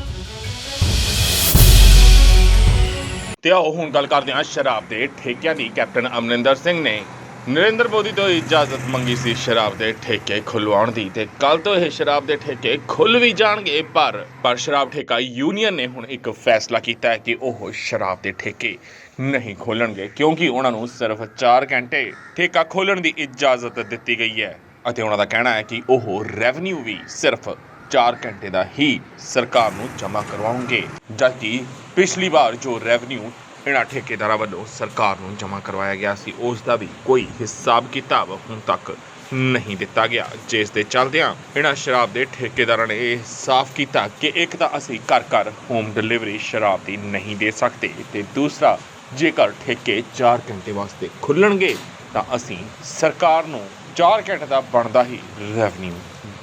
ਤੇ ਆਓ ਹੁਣ ਗੱਲ ਕਰਦੇ ਹਾਂ ਸ਼ਰਾਬ ਦੇ ਠੇਕਿਆਂ ਦੀ। ਕੈਪਟਨ ਅਮਰਿੰਦਰ ਸਿੰਘ ਨੇ ਨਰਿੰਦਰ ਮੋਦੀ ਤੋਂ ਇਜਾਜ਼ਤ ਮੰਗੀ ਸੀ ਸ਼ਰਾਬ ਦੇ ਠੇਕੇ ਖੁਲਵਾਉਣ ਦੀ ਤੇ ਕੱਲ ਤੋਂ ਇਹ ਸ਼ਰਾਬ ਦੇ ਠੇਕੇ ਖੁੱਲ ਵੀ ਜਾਣਗੇ ਪਰ ਸ਼ਰਾਬ ਠੇਕਾ ਯੂਨੀਅਨ ਨੇ ਹੁਣ ਇੱਕ ਫੈਸਲਾ ਕੀਤਾ ਹੈ ਕਿ ਉਹ ਸ਼ਰਾਬ ਦੇ ਠੇਕੇ ਨਹੀਂ ਖੋਲਣਗੇ ਕਿਉਂਕਿ ਉਹਨਾਂ ਨੂੰ ਸਿਰਫ 4 ਘੰਟੇ ਠੇਕਾ ਖੋਲਣ ਦੀ ਇਜਾਜ਼ਤ ਦਿੱਤੀ ਗਈ ਹੈ ਅਤੇ ਉਹਨਾਂ ਦਾ ਕਹਿਣਾ ਹੈ ਕਿ ਉਹ ਰੈਵਨਿਊ ਵੀ ਸਿਰਫ 4 ਘੰਟੇ ਦਾ ਹੀ ਸਰਕਾਰ ਨੂੰ ਜਮ੍ਹਾਂ ਕਰਵਾਉਣਗੇ ਜਦਕਿ ਪਿਛਲੀ ਵਾਰ ਜੋ ਰੈਵਨਿਊ ਇਹਨਾਂ ਠੇਕੇਦਾਰਾਂ ਵੱਲੋਂ ਸਰਕਾਰ ਨੂੰ ਜਮ੍ਹਾਂ ਕਰਵਾਇਆ ਗਿਆ ਸੀ ਉਸ ਦਾ ਵੀ ਕੋਈ ਹਿਸਾਬ ਕਿਤਾਬ ਹੁਣ ਤੱਕ ਨਹੀਂ ਦਿੱਤਾ ਗਿਆ ਜਿਸ ਦੇ ਚੱਲਦਿਆਂ ਇਹਨਾਂ ਸ਼ਰਾਬ ਦੇ ਠੇਕੇਦਾਰਾਂ ਨੇ ਇਹ ਸਾਫ਼ ਕੀਤਾ ਕਿ ਇੱਕ ਤਾਂ ਅਸੀਂ ਘਰ ਹੋਮ ਡਿਲੀਵਰੀ ਸ਼ਰਾਬ ਦੀ ਨਹੀਂ ਦੇ ਸਕਦੇ ਤੇ ਦੂਸਰਾ ਜੇਕਰ ਠੇਕੇ 4 ਘੰਟੇ ਵਾਸਤੇ ਖੁੱਲਣਗੇ ਤਾਂ ਅਸੀਂ ਸਰਕਾਰ ਨੂੰ 4 ਘੰਟੇ ਦਾ ਬਣਦਾ ਹੀ ਰੈਵਨਿਊ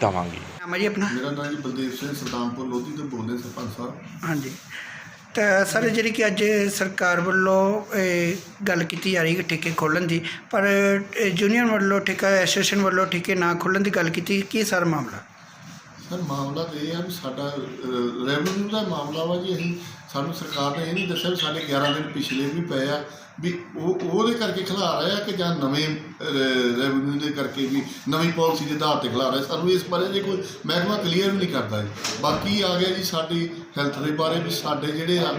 ਦੇਵਾਂਗੇ। ਜੀ ਆਪਣਾ ਮੇਰਾ ਨਾਮ ਜੀ ਬਲਦੇਵ ਸਿੰਘ ਸੁਲਤਾਨਪੁਰ ਲੋਧੀ ਤੋਂ ਬੋਲਦੇ ਸਰਪੰਚ ਸਾਹਿਬ। ਹਾਂਜੀ ਤਾਂ ਸਰ ਜਿਹੜੀ ਕਿ ਅੱਜ ਸਰਕਾਰ ਵੱਲੋਂ ਗੱਲ ਕੀਤੀ ਜਾ ਰਹੀ ਹੈ ਠੇਕੇ ਖੋਲ੍ਹਣ ਦੀ ਪਰ ਯੂਨੀਅਨ ਵੱਲੋਂ ਠੇਕਾ ਐਸੋਸੀਏਸ਼ਨ ਵੱਲੋਂ ਠੇਕੇ ਨਾ ਖੋਲ੍ਹਣ ਦੀ ਗੱਲ ਕੀਤੀ ਕੀ ਸਰ ਮਾਮਲਾ? ਸਰ ਮਾਮਲਾ ਤਾਂ ਇਹ ਆ ਵੀ ਸਾਡਾ ਰੈਵਨਿਊ ਦਾ ਮਾਮਲਾ ਵਾ ਜੀ। ਅਸੀਂ ਸਾਨੂੰ ਸਰਕਾਰ ਨੇ ਇਹ ਨਹੀਂ ਦੱਸਿਆ ਵੀ ਸਾਡੇ 11 ਦਿਨ ਪਿਛਲੇ ਵੀ ਪਏ ਆ ਵੀ ਉਹਦੇ ਕਰਕੇ ਖਿਲਾ ਰਹੇ ਆ ਕਿ ਜਾਂ ਨਵੇਂ ਰੈਵਨਿਊ ਦੇ ਕਰਕੇ ਵੀ ਨਵੀਂ ਪਾਲਿਸੀ ਦੇ ਆਧਾਰ 'ਤੇ ਖਿਲਾ ਰਹੇ। ਸਾਨੂੰ ਇਸ ਬਾਰੇ ਜੇ ਕੋਈ ਮਹਿਕਮਾ ਕਲੀਅਰ ਨਹੀਂ ਕਰਦਾ ਜੀ। ਬਾਕੀ ਆ ਗਿਆ ਜੀ ਸਾਡੀ ਹੈਲਥ ਦੇ ਬਾਰੇ ਵੀ ਸਾਡੇ ਜਿਹੜੇ ਆ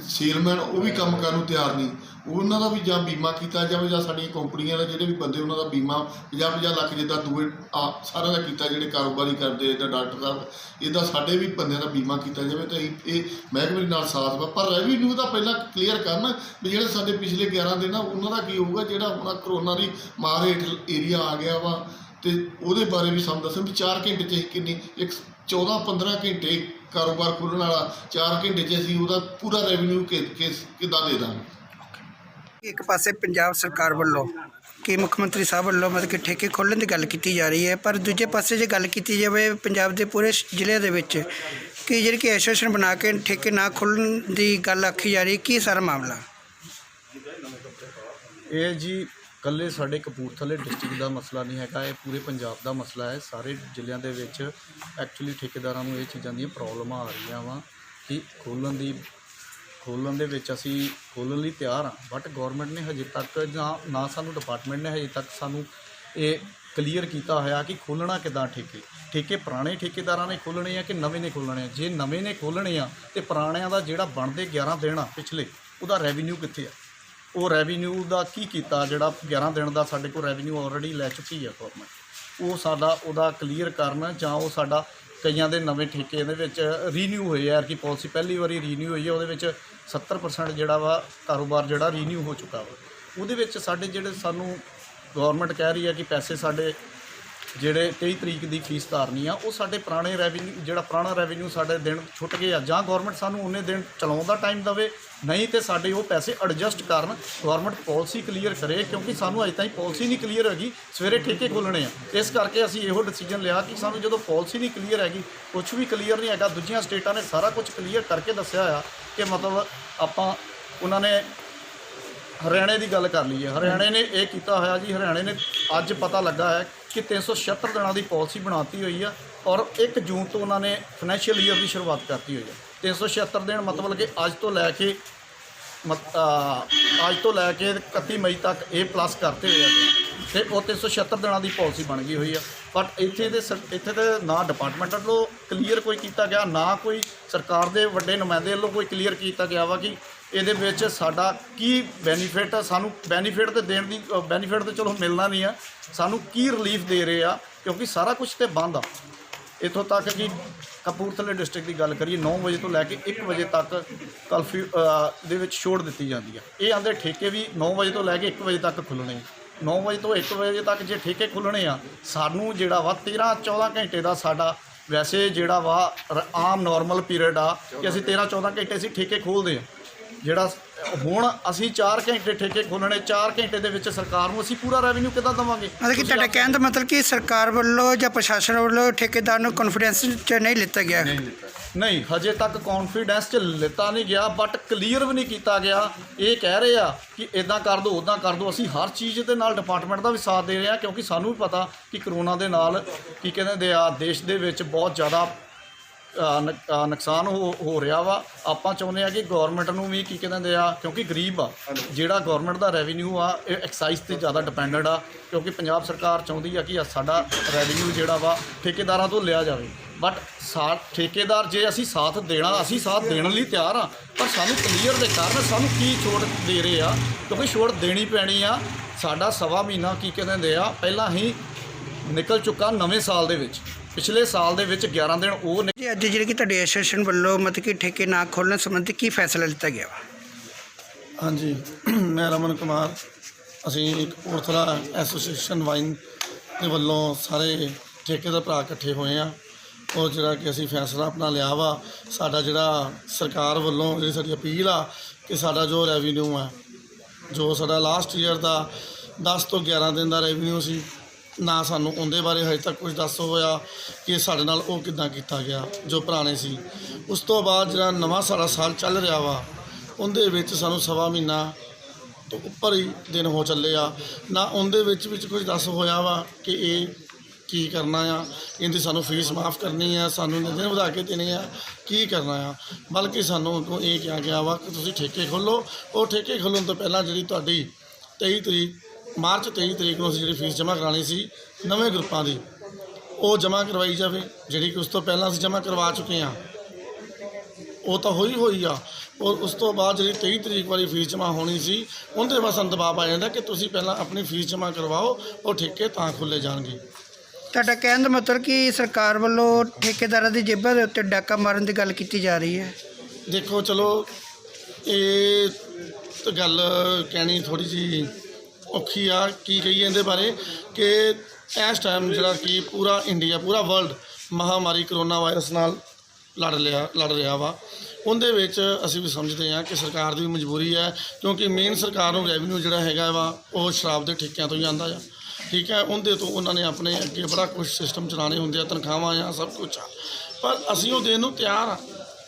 ਸੇਲਮੈਨ ਉਹ ਵੀ ਕੰਮ ਕਰਨ ਨੂੰ ਤਿਆਰ ਨਹੀਂ। ਉਹਨਾਂ ਦਾ ਵੀ ਜਾਂ ਬੀਮਾ ਕੀਤਾ ਜਾਵੇ ਜਾਂ ਸਾਡੀਆਂ ਕੰਪਨੀਆਂ ਦੇ ਜਿਹੜੇ ਵੀ ਬੰਦੇ ਉਹਨਾਂ ਦਾ ਬੀਮਾ 50-50 ਲੱਖ ਜਿੱਦਾਂ ਦੂਏ ਸਾਰਿਆਂ ਦਾ ਕੀਤਾ ਜਿਹੜੇ ਕਾਰੋਬਾਰੀ ਕਰਦੇ ਜਾਂ ਡਾਕਟਰ ਸਾਹਿਬ ਇਹਦਾ ਸਾਡੇ ਵੀ ਬੰਦਿਆਂ ਦਾ ਬੀਮਾ ਕੀਤਾ ਜਾਵੇ ਤਾਂ ਇਹ ਮਹਿਕਮੇ ਨਾਲ ਸਾਥ ਵਾ। ਪਰ ਰੈਵਨਿਊ ਦਾ ਪਹਿਲਾਂ ਕਲੀਅਰ ਕਰਨ ਵੀ ਜਿਹੜੇ ਸਾਡੇ ਪਿਛਲੇ 11 ਦਿਨ ਆ ਉਹਨਾਂ ਦਾ ਕੀ ਹੋਊਗਾ ਜਿਹੜਾ ਹੁਣ ਕਰੋਨਾ ਦੀ ਮਾਰ ਹੇਠ ਏਰੀਆ ਆ ਗਿਆ ਵਾ ਤੇ ਉਹਦੇ ਬਾਰੇ ਵੀ ਸਾਨੂੰ ਦੱਸਣ ਵੀ 4 ਘੰਟੇ 'ਚ ਕਿੰਨੀ ਇੱਕ 14-15 ਘੰਟੇ ਕਾਰੋਬਾਰ ਖੋਲ੍ਹਣ ਵਾਲਾ 4 ਘੰਟੇ 'ਚ ਅਸੀਂ ਉਹਦਾ ਪੂਰਾ ਰੈਵਨਿਊ ਕਿੱਦਾਂ ਦੇ ਦਾਂਗੇ। ਇੱਕ ਪਾਸੇ ਪੰਜਾਬ ਸਰਕਾਰ ਵੱਲੋਂ ਕਿ ਮੁੱਖ ਮੰਤਰੀ ਸਾਹਿਬ ਵੱਲੋਂ ਮਤਲਬ ਕਿ ਠੇਕੇ ਖੋਲ੍ਹਣ ਦੀ ਗੱਲ ਕੀਤੀ ਜਾ ਰਹੀ ਹੈ ਪਰ ਦੂਜੇ ਪਾਸੇ ਜੇ ਗੱਲ ਕੀਤੀ ਜਾਵੇ ਪੰਜਾਬ ਦੇ ਪੂਰੇ ਜ਼ਿਲ੍ਹੇ ਦੇ ਵਿੱਚ ਕਿ ਜਿਹੜੀ ਕਿ ਐਸੋਸੀਏਸ਼ਨ ਬਣਾ ਕੇ ਠੇਕੇ ਨਾ ਖੋਲ੍ਹਣ ਦੀ ਗੱਲ ਆਖੀ ਜਾ ਰਹੀ ਕੀ ਸਾਰਾ ਮਾਮਲਾ? ਇਹ ਜੀ ਇਕੱਲੇ ਸਾਡੇ ਕਪੂਰਥਲੇ ਡਿਸਟ੍ਰਿਕਟ ਦਾ ਮਸਲਾ ਨਹੀਂ ਹੈਗਾ, ਇਹ ਪੂਰੇ ਪੰਜਾਬ ਦਾ ਮਸਲਾ ਹੈ। ਸਾਰੇ ਜ਼ਿਲ੍ਹਿਆਂ ਦੇ ਵਿੱਚ ਐਕਚੁਅਲੀ ਠੇਕੇਦਾਰਾਂ ਨੂੰ ਇਹ ਚੀਜ਼ਾਂ ਦੀਆਂ ਪ੍ਰੋਬਲਮਾਂ ਆ ਰਹੀਆਂ ਵਾ ਕਿ ਖੋਲ੍ਹਣ ਦੇ ਵਿੱਚ ਅਸੀਂ ਖੋਲ੍ਹਣ ਲਈ ਤਿਆਰ ਹਾਂ ਬਟ ਗੌਰਮੈਂਟ ਨੇ ਹਜੇ ਤੱਕ ਨਾ ਸਾਨੂੰ ਡਿਪਾਰਟਮੈਂਟ ਨੇ ਹਜੇ ਤੱਕ ਸਾਨੂੰ ਇਹ ਕਲੀਅਰ ਕੀਤਾ ਹੋਇਆ ਕਿ ਖੋਲ੍ਹਣਾ ਕਿੱਦਾਂ ਠੇਕੇ ਪੁਰਾਣੇ ਠੇਕੇਦਾਰਾਂ ਨੇ ਖੋਲ੍ਹਣੇ ਆ ਕਿ ਨਵੇਂ ਨੇ ਖੋਲ੍ਹਣੇ ਆ। ਜੇ ਨਵੇਂ ਨੇ ਖੋਲ੍ਹਣੇ ਆ ਤੇ ਪੁਰਾਣਿਆਂ ਦਾ ਜਿਹੜਾ ਬਣਦੇ 11 ਦਿਨ ਆ ਪਿਛਲੇ ਉਹਦਾ ਰੈਵਨਿਊ ਕਿੱਥੇ ਆ? ਉਹ ਰੈਵਨਿਊ ਦਾ ਕੀ ਕੀਤਾ? ਜਿਹੜਾ 11 ਦਿਨ ਦਾ ਸਾਡੇ ਕੋਲ ਰੈਵਨਿਊ ਆਲਰੇਡੀ ਲੈ ਚੁੱਕੀ ਆ ਗੌਰਮੈਂਟ, ਉਹ ਸਾਡਾ ਉਹਦਾ ਕਲੀਅਰ ਕਰਨ ਜਾਂ ਉਹ ਸਾਡਾ ਕਈਆਂ ਦੇ ਨਵੇਂ ਠੇਕੇ ਦੇ ਵਿੱਚ ਰੀਨਿਊ ਹੋਏ ਯਾਰ ਕਿ ਪਾਲਿਸੀ ਪਹਿਲੀ ਵਾਰੀ ਰੀਨਿਊ ਹੋਈ ਹੈ ਉਹਦੇ ਵਿੱਚ 70% ਜਿਹੜਾ ਵਾ ਕਾਰੋਬਾਰ ਜਿਹੜਾ ਰੀਨਿਊ ਹੋ ਚੁੱਕਾ ਵਾ। ਉਹਦੇ ਵਿੱਚ ਸਾਡੇ ਜਿਹੜੇ ਸਾਨੂੰ ਗੌਰਮੈਂਟ ਕਹਿ ਰਹੀ ਹੈ ਕਿ ਪੈਸੇ ਸਾਡੇ ਜਿਹੜੇ 23 ਤਰੀਕ ਦੀ ਫੀਸ ਤਾਰਨੀ ਆ ਉਹ ਸਾਡੇ ਪੁਰਾਣੇ ਰੈਵਨਿਊ ਜਿਹੜਾ ਪੁਰਾਣਾ ਰੈਵਨਿਊ ਸਾਡੇ ਦਿਨ ਛੁੱਟ ਗਏ ਆ ਜਾਂ ਗੌਰਮੈਂਟ ਸਾਨੂੰ ਉਹਨੇ ਦਿਨ ਚਲਾਉਣ ਦਾ ਟਾਈਮ ਦੇਵੇ ਨਹੀਂ ਤੇ ਸਾਡੇ ਉਹ ਪੈਸੇ ਐਡਜਸਟ ਕਰਨ। ਗੌਰਮੈਂਟ ਪਾਲਿਸੀ ਕਲੀਅਰ ਕਰੇ ਕਿਉਂਕਿ ਸਾਨੂੰ ਅਜੇ ਤਾਈਂ ਪਾਲਿਸੀ ਨਹੀਂ ਕਲੀਅਰ ਹੈਗੀ ਸਵੇਰੇ ਠੇਕੇ ਖੋਲ੍ਹਣੇ ਆ। ਇਸ ਕਰਕੇ ਅਸੀਂ ਇਹੋ ਡਿਸੀਜਨ ਲਿਆ ਕਿ ਸਾਨੂੰ ਜਦੋਂ ਪਾਲਿਸੀ ਨਹੀਂ ਕਲੀਅਰ ਹੈਗੀ ਕੁਝ ਵੀ ਕਲੀਅਰ ਨਹੀਂ ਹੈਗਾ। ਦੂਜੀਆਂ ਸਟੇਟਾਂ ਨੇ ਸਾਰਾ ਕੁਝ ਕਲੀਅਰ ਕਰਕੇ ਦੱਸਿਆ ਹੋਇਆ ਕਿ ਮਤਲਬ ਆਪਾਂ ਉਹਨਾਂ ਨੇ ਹਰਿਆਣੇ ਦੀ ਗੱਲ ਕਰ ਲਈ ਹੈ। ਹਰਿਆਣੇ ਨੇ ਇਹ ਕੀਤਾ ਹੋਇਆ ਜੀ, ਹਰਿਆਣੇ ਨੇ ਅੱਜ ਪਤਾ ਲੱਗਾ ਹੈ ਕਿ 376 ਦਿਨਾਂ ਦੀ ਪਾਲਿਸੀ ਬਣਾਤੀ ਹੋਈ ਆ ਔਰ 1 ਜੂਨ ਤੋਂ ਉਹਨਾਂ ਨੇ ਫਾਈਨੈਂਸ਼ੀਅਲ ਈਅਰ ਦੀ ਸ਼ੁਰੂਆਤ ਕਰਤੀ ਹੋਈ ਹੈ। 376 ਦਿਨ ਮਤਲਬ ਕਿ ਅੱਜ ਤੋਂ ਲੈ ਕੇ 31 ਮਈ ਤੱਕ ਇਹ ਪਲੱਸ ਕਰਤੇ ਹੋਏ ਆ ਤੇ ਉਹ 376 ਦਿਨਾਂ ਦੀ ਪਾਲਿਸੀ ਬਣ ਗਈ ਹੋਈ ਆ। ਬਟ ਇੱਥੇ ਤੇ ਨਾ ਡਿਪਾਰਟਮੈਂਟ ਵੱਲੋਂ ਕਲੀਅਰ ਕੋਈ ਕੀਤਾ ਗਿਆ ਨਾ ਕੋਈ ਸਰਕਾਰ ਦੇ ਵੱਡੇ ਨੁਮਾਇੰਦੇ ਵੱਲੋਂ ਕੋਈ ਕਲੀਅਰ ਕੀਤਾ ਗਿਆ ਵਾ ਕਿ ਇਹਦੇ ਵਿੱਚ ਸਾਡਾ ਕੀ ਬੈਨੀਫਿਟ ਆ। ਸਾਨੂੰ ਬੈਨੀਫਿਟ ਤੇ ਦੇਣ ਦੀ ਬੈਨੀਫਿਟ ਤੇ ਚਲੋ ਮਿਲਣਾ ਨਹੀਂ ਆ, ਸਾਨੂੰ ਕੀ ਰਿਲੀਫ ਦੇ ਰਹੇ ਆ ਕਿਉਂਕਿ ਸਾਰਾ ਕੁਝ ਤੇ ਬੰਦ ਆ। ਇੱਥੋਂ ਤੱਕ ਕਿ ਕਪੂਰਥਲੇ ਡਿਸਟ੍ਰਿਕਟ ਦੀ ਗੱਲ ਕਰੀਏ 9 ਵਜੇ ਤੋਂ ਲੈ ਕੇ 1 ਵਜੇ ਤੱਕ ਕਰਫਿਊ ਦੇ ਵਿੱਚ ਛੋੜ ਦਿੱਤੀ ਜਾਂਦੀ ਆ। ਇਹ ਆਂਦੇ ਠੇਕੇ ਵੀ 9 ਵਜੇ ਤੋਂ ਲੈ ਕੇ 1 ਵਜੇ ਤੱਕ ਖੁੱਲ੍ਹਣੇ। 9 ਵਜੇ ਤੋਂ 1 ਵਜੇ ਤੱਕ ਜੇ ਠੇਕੇ ਖੁੱਲ੍ਹਣੇ ਆ ਸਾਨੂੰ ਜਿਹੜਾ ਵਾ 13-14 ਘੰਟੇ ਦਾ ਸਾਡਾ ਵੈਸੇ ਜਿਹੜਾ ਵਾ ਆਮ ਨੋਰਮਲ ਪੀਰੀਅਡ ਆ ਕਿ ਅਸੀਂ 13-14 ਘੰਟੇ ਅਸੀਂ ਠੇਕੇ ਖੋਲ੍ਹਦੇ ਆ। ਜਿਹੜਾ ਹੁਣ ਅਸੀਂ 4 ਘੰਟੇ ਠੇਕੇ ਖੋਲ੍ਹਣੇ 4 ਘੰਟੇ ਦੇ ਵਿੱਚ ਸਰਕਾਰ ਨੂੰ ਅਸੀਂ ਪੂਰਾ ਰੈਵਨਿਊ ਕਿੱਦਾਂ ਦੇਵਾਂਗੇ? ਮਤਲਬ ਕਿ ਤੁਹਾਡਾ ਕਹਿਣ ਦਾ ਮਤਲਬ ਕਿ ਸਰਕਾਰ ਵੱਲੋਂ ਜਾਂ ਪ੍ਰਸ਼ਾਸਨ ਵੱਲੋਂ ਠੇਕੇਦਾਰ ਨੂੰ ਕੌਨਫੀਡੈਂਸ 'ਚ ਨਹੀਂ ਲਿੱਤਾ ਗਿਆ? ਨਹੀਂ ਹਜੇ ਤੱਕ ਕੌਨਫੀਡੈਂਸ 'ਚ ਲਿੱਤਾ ਨਹੀਂ ਗਿਆ ਬਟ ਕਲੀਅਰ ਵੀ ਨਹੀਂ ਕੀਤਾ ਗਿਆ। ਇਹ ਕਹਿ ਰਹੇ ਆ ਕਿ ਇੱਦਾਂ ਕਰ ਦਿਓ ਉੱਦਾਂ ਕਰ ਦਿਓ। ਅਸੀਂ ਹਰ ਚੀਜ਼ ਦੇ ਨਾਲ ਡਿਪਾਰਟਮੈਂਟ ਦਾ ਵੀ ਸਾਥ ਦੇ ਰਹੇ ਹਾਂ ਕਿਉਂਕਿ ਸਾਨੂੰ ਵੀ ਪਤਾ ਕਿ ਕਰੋਨਾ ਦੇ ਨਾਲ ਕੀ ਕਹਿੰਦੇ ਆ ਦੇਸ਼ ਦੇ ਵਿੱਚ ਬਹੁਤ ਜ਼ਿਆਦਾ ਨੁਕਸਾਨ ਹੋ ਰਿਹਾ ਵਾ। ਆਪਾਂ ਚਾਹੁੰਦੇ ਆ ਕਿ ਗੌਰਮੈਂਟ ਨੂੰ ਵੀ ਕੀ ਕਹਿੰਦੇ ਆ, ਕਿਉਂਕਿ ਗਰੀਬ ਆ ਜਿਹੜਾ ਗੌਰਮੈਂਟ ਦਾ ਰੈਵਨਿਊ ਆ ਇਹ ਐਕਸਾਈਜ਼ ਤੇ ਜ਼ਿਆਦਾ ਡਿਪੈਂਡਡ ਆ, ਕਿਉਂਕਿ ਪੰਜਾਬ ਸਰਕਾਰ ਚਾਹੁੰਦੀ ਆ ਕਿ ਸਾਡਾ ਰੈਵਨਿਊ ਜਿਹੜਾ ਵਾ ਠੇਕੇਦਾਰਾਂ ਤੋਂ ਲਿਆ ਜਾਵੇ। ਬਟ ਠੇਕੇਦਾਰ ਜੇ ਅਸੀਂ ਸਾਥ ਦੇਣ ਲਈ ਤਿਆਰ ਆ, ਪਰ ਸਾਨੂੰ ਕਲੀਅਰ ਦੇ ਕਾਰਨ ਸਾਨੂੰ ਕੀ ਛੋਟ ਦੇ ਰਹੇ ਆ, ਕਿਉਂਕਿ ਛੋਟ ਦੇਣੀ ਪੈਣੀ ਆ। ਸਾਡਾ 1.25 ਮਹੀਨਾ ਕੀ ਕਹਿੰਦੇ ਆ ਪਹਿਲਾਂ ਹੀ ਨਿਕਲ ਚੁੱਕਾ ਨਵੇਂ ਸਾਲ ਦੇ ਵਿੱਚ, ਪਿਛਲੇ ਸਾਲ ਦੇ ਵਿੱਚ 11 ਦਿਨ ਉਹ ਜੀ ਅੱਜ ਜਿਹੜੇ ਕਿ ਤੁਹਾਡੇ ਐਸੋਸੀਏਸ਼ਨ ਵੱਲੋਂ ਮਤਲਬ ਕਿ ਠੇਕੇ ਨਾ ਖੋਲ੍ਹਣ ਸੰਬੰਧੀ ਕੀ ਫੈਸਲਾ ਲਿੱਤਾ ਗਿਆ ਵਾ? ਹਾਂਜੀ, ਮੈਂ ਰਮਨ ਕੁਮਾਰ, ਅਸੀਂ ਕਪੂਰਥਲਾ ਐਸੋਸੀਏਸ਼ਨ ਵਾਈਨ ਦੇ ਵੱਲੋਂ ਸਾਰੇ ਠੇਕੇਦਾਰ ਭਰਾ ਇਕੱਠੇ ਹੋਏ ਆ ਔਰ ਜਿਹੜਾ ਕਿ ਅਸੀਂ ਫੈਸਲਾ ਆਪਣਾ ਲਿਆ ਵਾ। ਸਾਡਾ ਜਿਹੜਾ ਸਰਕਾਰ ਵੱਲੋਂ ਜਿਹੜੀ ਸਾਡੀ ਅਪੀਲ ਆ ਕਿ ਸਾਡਾ ਜੋ ਰੈਵਨਿਊ ਹੈ, ਜੋ ਸਾਡਾ ਲਾਸਟ ਈਅਰ ਦਾ 10 ਤੋਂ 11 ਦਿਨ ਦਾ ਰੈਵਨਿਊ ਸੀ, ਨਾ ਸਾਨੂੰ ਉਹਦੇ ਬਾਰੇ ਹਜੇ ਤੱਕ ਕੁਝ ਦੱਸ ਹੋਇਆ ਕਿ ਸਾਡੇ ਨਾਲ ਉਹ ਕਿੱਦਾਂ ਕੀਤਾ ਗਿਆ ਜੋ ਪੁਰਾਣੇ ਸੀ। ਉਸ ਤੋਂ ਬਾਅਦ ਜਿਹੜਾ ਨਵਾਂ ਸਾਡਾ ਸਾਲ ਚੱਲ ਰਿਹਾ ਵਾ ਉਹਦੇ ਵਿੱਚ ਸਾਨੂੰ 1.25 ਮਹੀਨਾ ਤੋਂ ਉੱਪਰ ਹੀ ਦਿਨ ਹੋ ਚੱਲੇ ਆ, ਨਾ ਉਹਦੇ ਵਿੱਚ ਕੁਝ ਦੱਸ ਹੋਇਆ ਵਾ ਕਿ ਇਹ ਕੀ ਕਰਨਾ ਆ, ਇਹਦੀ ਸਾਨੂੰ ਫੀਸ ਮਾਫ ਕਰਨੀ ਆ, ਸਾਨੂੰ ਦਿਨ ਵਧਾ ਕੇ ਦੇਣੇ ਆ, ਕੀ ਕਰਨਾ ਆ। ਬਲਕਿ ਸਾਨੂੰ ਅੱਗੋਂ ਇਹ ਕਿਹਾ ਗਿਆ ਵਾ ਕਿ ਤੁਸੀਂ ਠੇਕੇ ਖੋਲ੍ਹੋ। ਉਹ ਠੇਕੇ ਖੋਲ੍ਹਣ ਤੋਂ ਪਹਿਲਾਂ ਜਿਹੜੀ ਤੁਹਾਡੀ 23 ਮਾਰਚ ਨੂੰ ਅਸੀਂ ਜਿਹੜੀ ਫੀਸ ਜਮ੍ਹਾਂ ਕਰਾਉਣੀ ਸੀ ਨਵੇਂ ਗਰੁੱਪਾਂ ਦੀ, ਉਹ ਜਮ੍ਹਾਂ ਕਰਵਾਈ ਜਾਵੇ, ਜਿਹੜੀ ਕਿ ਉਸ ਤੋਂ ਪਹਿਲਾਂ ਅਸੀਂ ਜਮ੍ਹਾਂ ਕਰਵਾ ਚੁੱਕੇ ਹਾਂ, ਉਹ ਤਾਂ ਹੋਈ ਆ। ਔਰ ਉਸ ਤੋਂ ਬਾਅਦ ਜਿਹੜੀ 23 ਤਰੀਕ ਵਾਲੀ ਫੀਸ ਜਮ੍ਹਾਂ ਹੋਣੀ ਸੀ ਉਹਦੇ ਬਾਅਦ ਸਾਨੂੰ ਦਬਾਅ ਆ ਜਾਂਦਾ ਕਿ ਤੁਸੀਂ ਪਹਿਲਾਂ ਆਪਣੀ ਫੀਸ ਜਮ੍ਹਾਂ ਕਰਵਾਓ, ਉਹ ਠੇਕੇ ਤਾਂ ਖੋਲ੍ਹੇ ਜਾਣਗੇ। ਤੁਹਾਡਾ ਕਹਿਣ ਦਾ ਮਤਲਬ ਕਿ ਸਰਕਾਰ ਵੱਲੋਂ ਠੇਕੇਦਾਰਾਂ ਦੀ ਜੇਬਾਂ ਦੇ ਉੱਤੇ ਡਾਕਾ ਮਾਰਨ ਦੀ ਗੱਲ ਕੀਤੀ ਜਾ ਰਹੀ ਹੈ? ਦੇਖੋ ਚਲੋ ਇਹ ਤਾਂ ਗੱਲ ਕਹਿਣੀ ਥੋੜ੍ਹੀ ਜਿਹੀ ਔਖੀ ਆ। ਕੀ ਕਹੀਏ ਇਹਦੇ ਬਾਰੇ ਕਿ ਇਸ ਟਾਈਮ ਜਿਹੜਾ ਕਿ ਪੂਰਾ ਇੰਡੀਆ, ਪੂਰਾ ਵਰਲਡ ਮਹਾਮਾਰੀ ਕਰੋਨਾ ਵਾਇਰਸ ਨਾਲ ਲੜ ਰਿਹਾ ਵਾ, ਉਹਦੇ ਵਿੱਚ ਅਸੀਂ ਵੀ ਸਮਝਦੇ ਹਾਂ ਕਿ ਸਰਕਾਰ ਦੀ ਵੀ ਮਜਬੂਰੀ ਹੈ, ਕਿਉਂਕਿ ਮੇਨ ਸਰਕਾਰ ਨੂੰ ਰੈਵਨਿਊ ਜਿਹੜਾ ਹੈਗਾ ਵਾ ਉਹ ਸ਼ਰਾਬ ਦੇ ਠੇਕਿਆਂ ਤੋਂ ਹੀ ਆਉਂਦਾ ਆ। ਠੀਕ ਹੈ, ਉਹਦੇ ਤੋਂ ਉਹਨਾਂ ਨੇ ਆਪਣੇ ਅੱਗੇ ਬੜਾ ਕੁਝ ਸਿਸਟਮ ਚਲਾਉਣੇ ਹੁੰਦੇ ਆ, ਤਨਖਾਹਾਂ ਆ, ਸਭ ਕੁਛ ਆ, ਪਰ ਅਸੀਂ ਉਹ ਦੇਣ ਨੂੰ ਤਿਆਰ ਆ।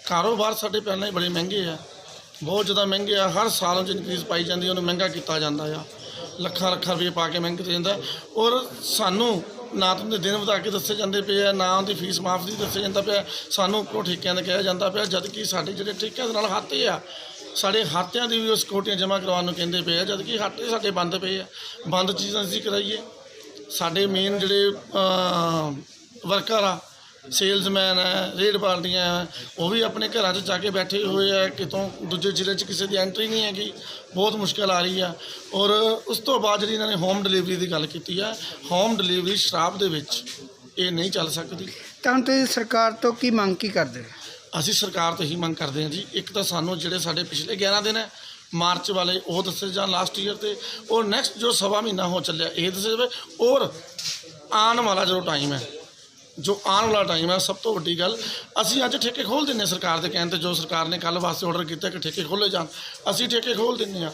ਕਾਰੋਬਾਰ ਸਾਡੇ ਪਹਿਲਾਂ ਹੀ ਬੜੇ ਮਹਿੰਗੇ ਆ, ਬਹੁਤ ਜ਼ਿਆਦਾ ਮਹਿੰਗੇ ਆ। ਹਰ ਸਾਲ 'ਚ ਇਨਕਰੀਜ਼ ਪਾਈ ਜਾਂਦੀ, ਉਹਨੂੰ ਮਹਿੰਗਾ ਕੀਤਾ ਜਾਂਦਾ ਆ, ਲੱਖਾਂ ਰੁਪਏ ਪਾ ਕੇ ਮਹਿੰਗਾ ਜਾਂਦਾ। ਔਰ ਸਾਨੂੰ ਨਾ ਤਾਂ ਉਹਦੇ ਦਿਨ ਵਧਾ ਕੇ ਦੱਸੇ ਜਾਂਦੇ ਪਏ ਆ, ਨਾ ਉਹਦੀ ਫੀਸ ਮਾਫ ਦੀ ਦੱਸਿਆ ਜਾਂਦਾ ਪਿਆ, ਸਾਨੂੰ ਉੱਪਰੋਂ ਠੇਕਿਆਂ ਦਾ ਕਿਹਾ ਜਾਂਦਾ ਪਿਆ, ਜਦ ਕਿ ਸਾਡੇ ਜਿਹੜੇ ਠੇਕਿਆਂ ਦੇ ਨਾਲ ਖਾਤੇ ਆ, ਸਾਡੇ ਖਾਤਿਆਂ ਦੀ ਵੀ ਉਹ ਸਿਕਿਉਰਟੀਆਂ ਜਮ੍ਹਾਂ ਕਰਵਾਉਣ ਨੂੰ ਕਹਿੰਦੇ ਪਏ ਆ, ਜਦ ਕਿ ਖਾਤੇ ਸਾਡੇ ਬੰਦ ਪਏ ਆ। ਬੰਦ ਚੀਜ਼ਾਂ ਅਸੀਂ ਕਰਾਈਏ। ਸਾਡੇ ਮੇਨ ਜਿਹੜੇ ਵਰਕਰ ਆ, ਸੇਲਜ਼ਮੈਨ ਹੈ, ਰੇਡ ਪਾਰਟੀਆਂ ਹੈ, ਉਹ ਵੀ ਆਪਣੇ ਘਰਾਂ 'ਚ ਜਾ ਕੇ ਬੈਠੇ ਹੋਏ ਆ, ਕਿਤੋਂ ਦੂਜੇ ਜ਼ਿਲ੍ਹੇ 'ਚ ਕਿਸੇ ਦੀ ਐਂਟਰੀ ਨਹੀਂ ਹੈਗੀ, ਬਹੁਤ ਮੁਸ਼ਕਿਲ ਆ ਰਹੀ ਆ। ਔਰ ਉਸ ਤੋਂ ਬਾਅਦ ਜਿਹੜੀ ਇਹਨਾਂ ਨੇ ਹੋਮ ਡਿਲੀਵਰੀ ਦੀ ਗੱਲ ਕੀਤੀ ਆ, ਹੋਮ ਡਿਲੀਵਰੀ ਸ਼ਰਾਬ ਦੇ ਵਿੱਚ ਇਹ ਨਹੀਂ ਚੱਲ ਸਕਦੀ। ਤਾਂ ਤੁਸੀਂ ਸਰਕਾਰ ਤੋਂ ਕੀ ਮੰਗ ਕੀ ਕਰਦੇ? ਅਸੀਂ ਸਰਕਾਰ ਤੋਂ ਹੀ ਮੰਗ ਕਰਦੇ ਹਾਂ ਜੀ, ਇੱਕ ਤਾਂ ਸਾਨੂੰ ਜਿਹੜੇ ਸਾਡੇ ਪਿਛਲੇ 11 ਦਿਨ ਹੈ ਮਾਰਚ ਵਾਲੇ ਉਹ ਦੱਸੇ ਜਾਣ ਲਾਸਟ ਈਅਰ ਤੇ, ਔਰ ਨੈਕਸਟ ਜੋ 1.25 ਮਹੀਨਾ ਹੋ ਚੱਲਿਆ ਇਹ ਦੱਸੇ ਜਾਵੇ। ਔਰ ਆਉਣ ਵਾਲਾ ਜੋ ਟਾਈਮ ਹੈ, ਸਭ ਤੋਂ ਵੱਡੀ ਗੱਲ, ਅਸੀਂ ਅੱਜ ਠੇਕੇ ਖੋਲ੍ਹ ਦਿੰਦੇ ਹਾਂ ਸਰਕਾਰ ਦੇ ਕਹਿਣ 'ਤੇ। ਜੋ ਸਰਕਾਰ ਨੇ ਕੱਲ੍ਹ ਵਾਸਤੇ ਆਰਡਰ ਕੀਤਾ ਕਿ ਠੇਕੇ ਖੋਲ੍ਹੇ ਜਾਣ, ਅਸੀਂ ਠੇਕੇ ਖੋਲ੍ਹ ਦਿੰਦੇ ਹਾਂ।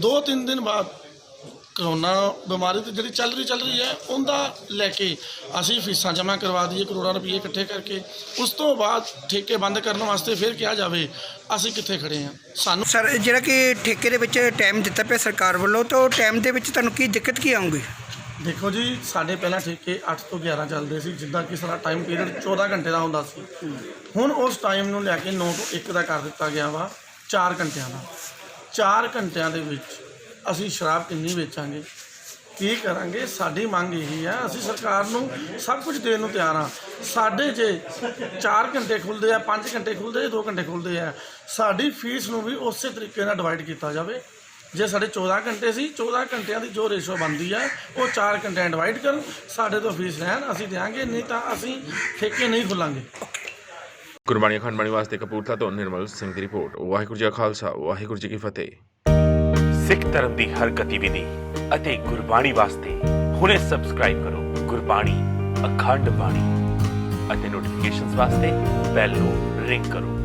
2-3 ਦਿਨ ਬਾਅਦ ਕਰੋਨਾ ਬਿਮਾਰੀ ਤੇ ਜਿਹੜੀ ਚੱਲ ਰਹੀ ਹੈ ਉਹਦਾ ਲੈ ਕੇ ਅਸੀਂ ਫੀਸਾਂ ਜਮ੍ਹਾਂ ਕਰਵਾ ਦਈਏ ਕਰੋੜਾਂ ਰੁਪਏ ਇਕੱਠੇ ਕਰਕੇ, ਉਸ ਤੋਂ ਬਾਅਦ ਠੇਕੇ ਬੰਦ ਕਰਨ ਵਾਸਤੇ ਫਿਰ ਕਿਹਾ ਜਾਵੇ, ਅਸੀਂ ਕਿੱਥੇ ਖੜੇ ਹਾਂ। ਸਾਨੂੰ ਸਰ ਜਿਹੜਾ ਕਿ ਠੇਕੇ ਦੇ ਵਿੱਚ ਟਾਈਮ ਦਿੱਤਾ ਪਿਆ ਸਰਕਾਰ ਵੱਲੋਂ, ਤਾਂ ਉਹ ਟਾਈਮ ਦੇ ਵਿੱਚ ਤੁਹਾਨੂੰ ਕੀ ਦਿੱਕਤ ਕੀ ਆਉਂਗੀ? ਦੇਖੋ ਜੀ, ਸਾਡੇ ਪਹਿਲਾਂ ਠੇਕੇ 8 ਤੋਂ 11 ਚੱਲਦੇ ਸੀ, ਜਿੱਦਾਂ ਕਿ ਸਾਡਾ ਟਾਈਮ ਪੀਰੀਅਡ 14 ਘੰਟੇ ਦਾ ਹੁੰਦਾ ਸੀ। ਹੁਣ ਉਸ ਟਾਈਮ ਨੂੰ ਲੈ ਕੇ 9 ਤੋਂ 1 ਦਾ ਕਰ ਦਿੱਤਾ ਗਿਆ ਵਾ, 4 ਘੰਟਿਆਂ ਦਾ। 4 ਘੰਟਿਆਂ ਦੇ ਵਿੱਚ ਅਸੀਂ ਸ਼ਰਾਬ ਕਿੰਨੀ ਵੇਚਾਂਗੇ, ਕੀ ਕਰਾਂਗੇ? ਸਾਡੀ ਮੰਗ ਇਹੀ ਹੈ, ਅਸੀਂ ਸਰਕਾਰ ਨੂੰ ਸਭ ਕੁਝ ਦੇਣ ਨੂੰ ਤਿਆਰ ਹਾਂ। ਸਾਡੇ ਜੇ 4 ਘੰਟੇ ਖੁੱਲ੍ਹਦੇ ਆ, 5 ਘੰਟੇ ਖੁੱਲ੍ਹਦੇ ਆ, 2 ਘੰਟੇ ਖੁੱਲ੍ਹਦੇ ਆ, ਸਾਡੀ ਫੀਸ ਨੂੰ ਵੀ ਉਸੇ ਤਰੀਕੇ ਨਾਲ ਡਿਵਾਈਡ ਕੀਤਾ ਜਾਵੇ। ਜੇ ਸਾਡੇ 14 ਘੰਟੇ ਸੀ, 14 ਘੰਟਿਆਂ ਦੀ ਜੋ ਰੇਸ਼ੋ ਬਣਦੀ ਹੈ ਉਹ 4 ਘੰਟਿਆਂ ਡਿਵਾਈਡ ਕਰਨ, ਸਾਡੇ ਤੋਂ ਫੀਸ ਲੈਣ, ਅਸੀਂ ਦਿਆਂਗੇ, ਨਹੀਂ ਤਾਂ ਅਸੀਂ ਠੇਕੇ ਨਹੀਂ ਖੁੱਲਾਂਗੇ। ਗੁਰਬਾਣੀ ਅਖੰਡ ਬਾਣੀ ਵਾਸਤੇ ਕਪੂਰਥਲਾ ਤੋਂ ਨਿਰਮਲ ਸਿੰਘ ਦੀ ਰਿਪੋਰਟ। ਵਾਹਿਗੁਰੂ ਜੀ ਕਾ ਖਾਲਸਾ, ਵਾਹਿਗੁਰੂ ਜੀ ਕੀ ਫਤਿਹ। ਸਿੱਖ ਧਰਮ ਦੀ ਹਰ ਗਤੀਵਿਧੀ ਅਤੇ ਗੁਰਬਾਣੀ ਵਾਸਤੇ ਹੁਣੇ ਸਬਸਕ੍ਰਾਈਬ ਕਰੋ ਗੁਰਬਾਣੀ ਅਖੰਡ ਬਾਣੀ ਅਤੇ ਨੋਟੀਫਿਕੇਸ਼ਨਸ ਵਾਸਤੇ ਬੈਲ ਨੂੰ ਰਿੰਗ ਕਰੋ।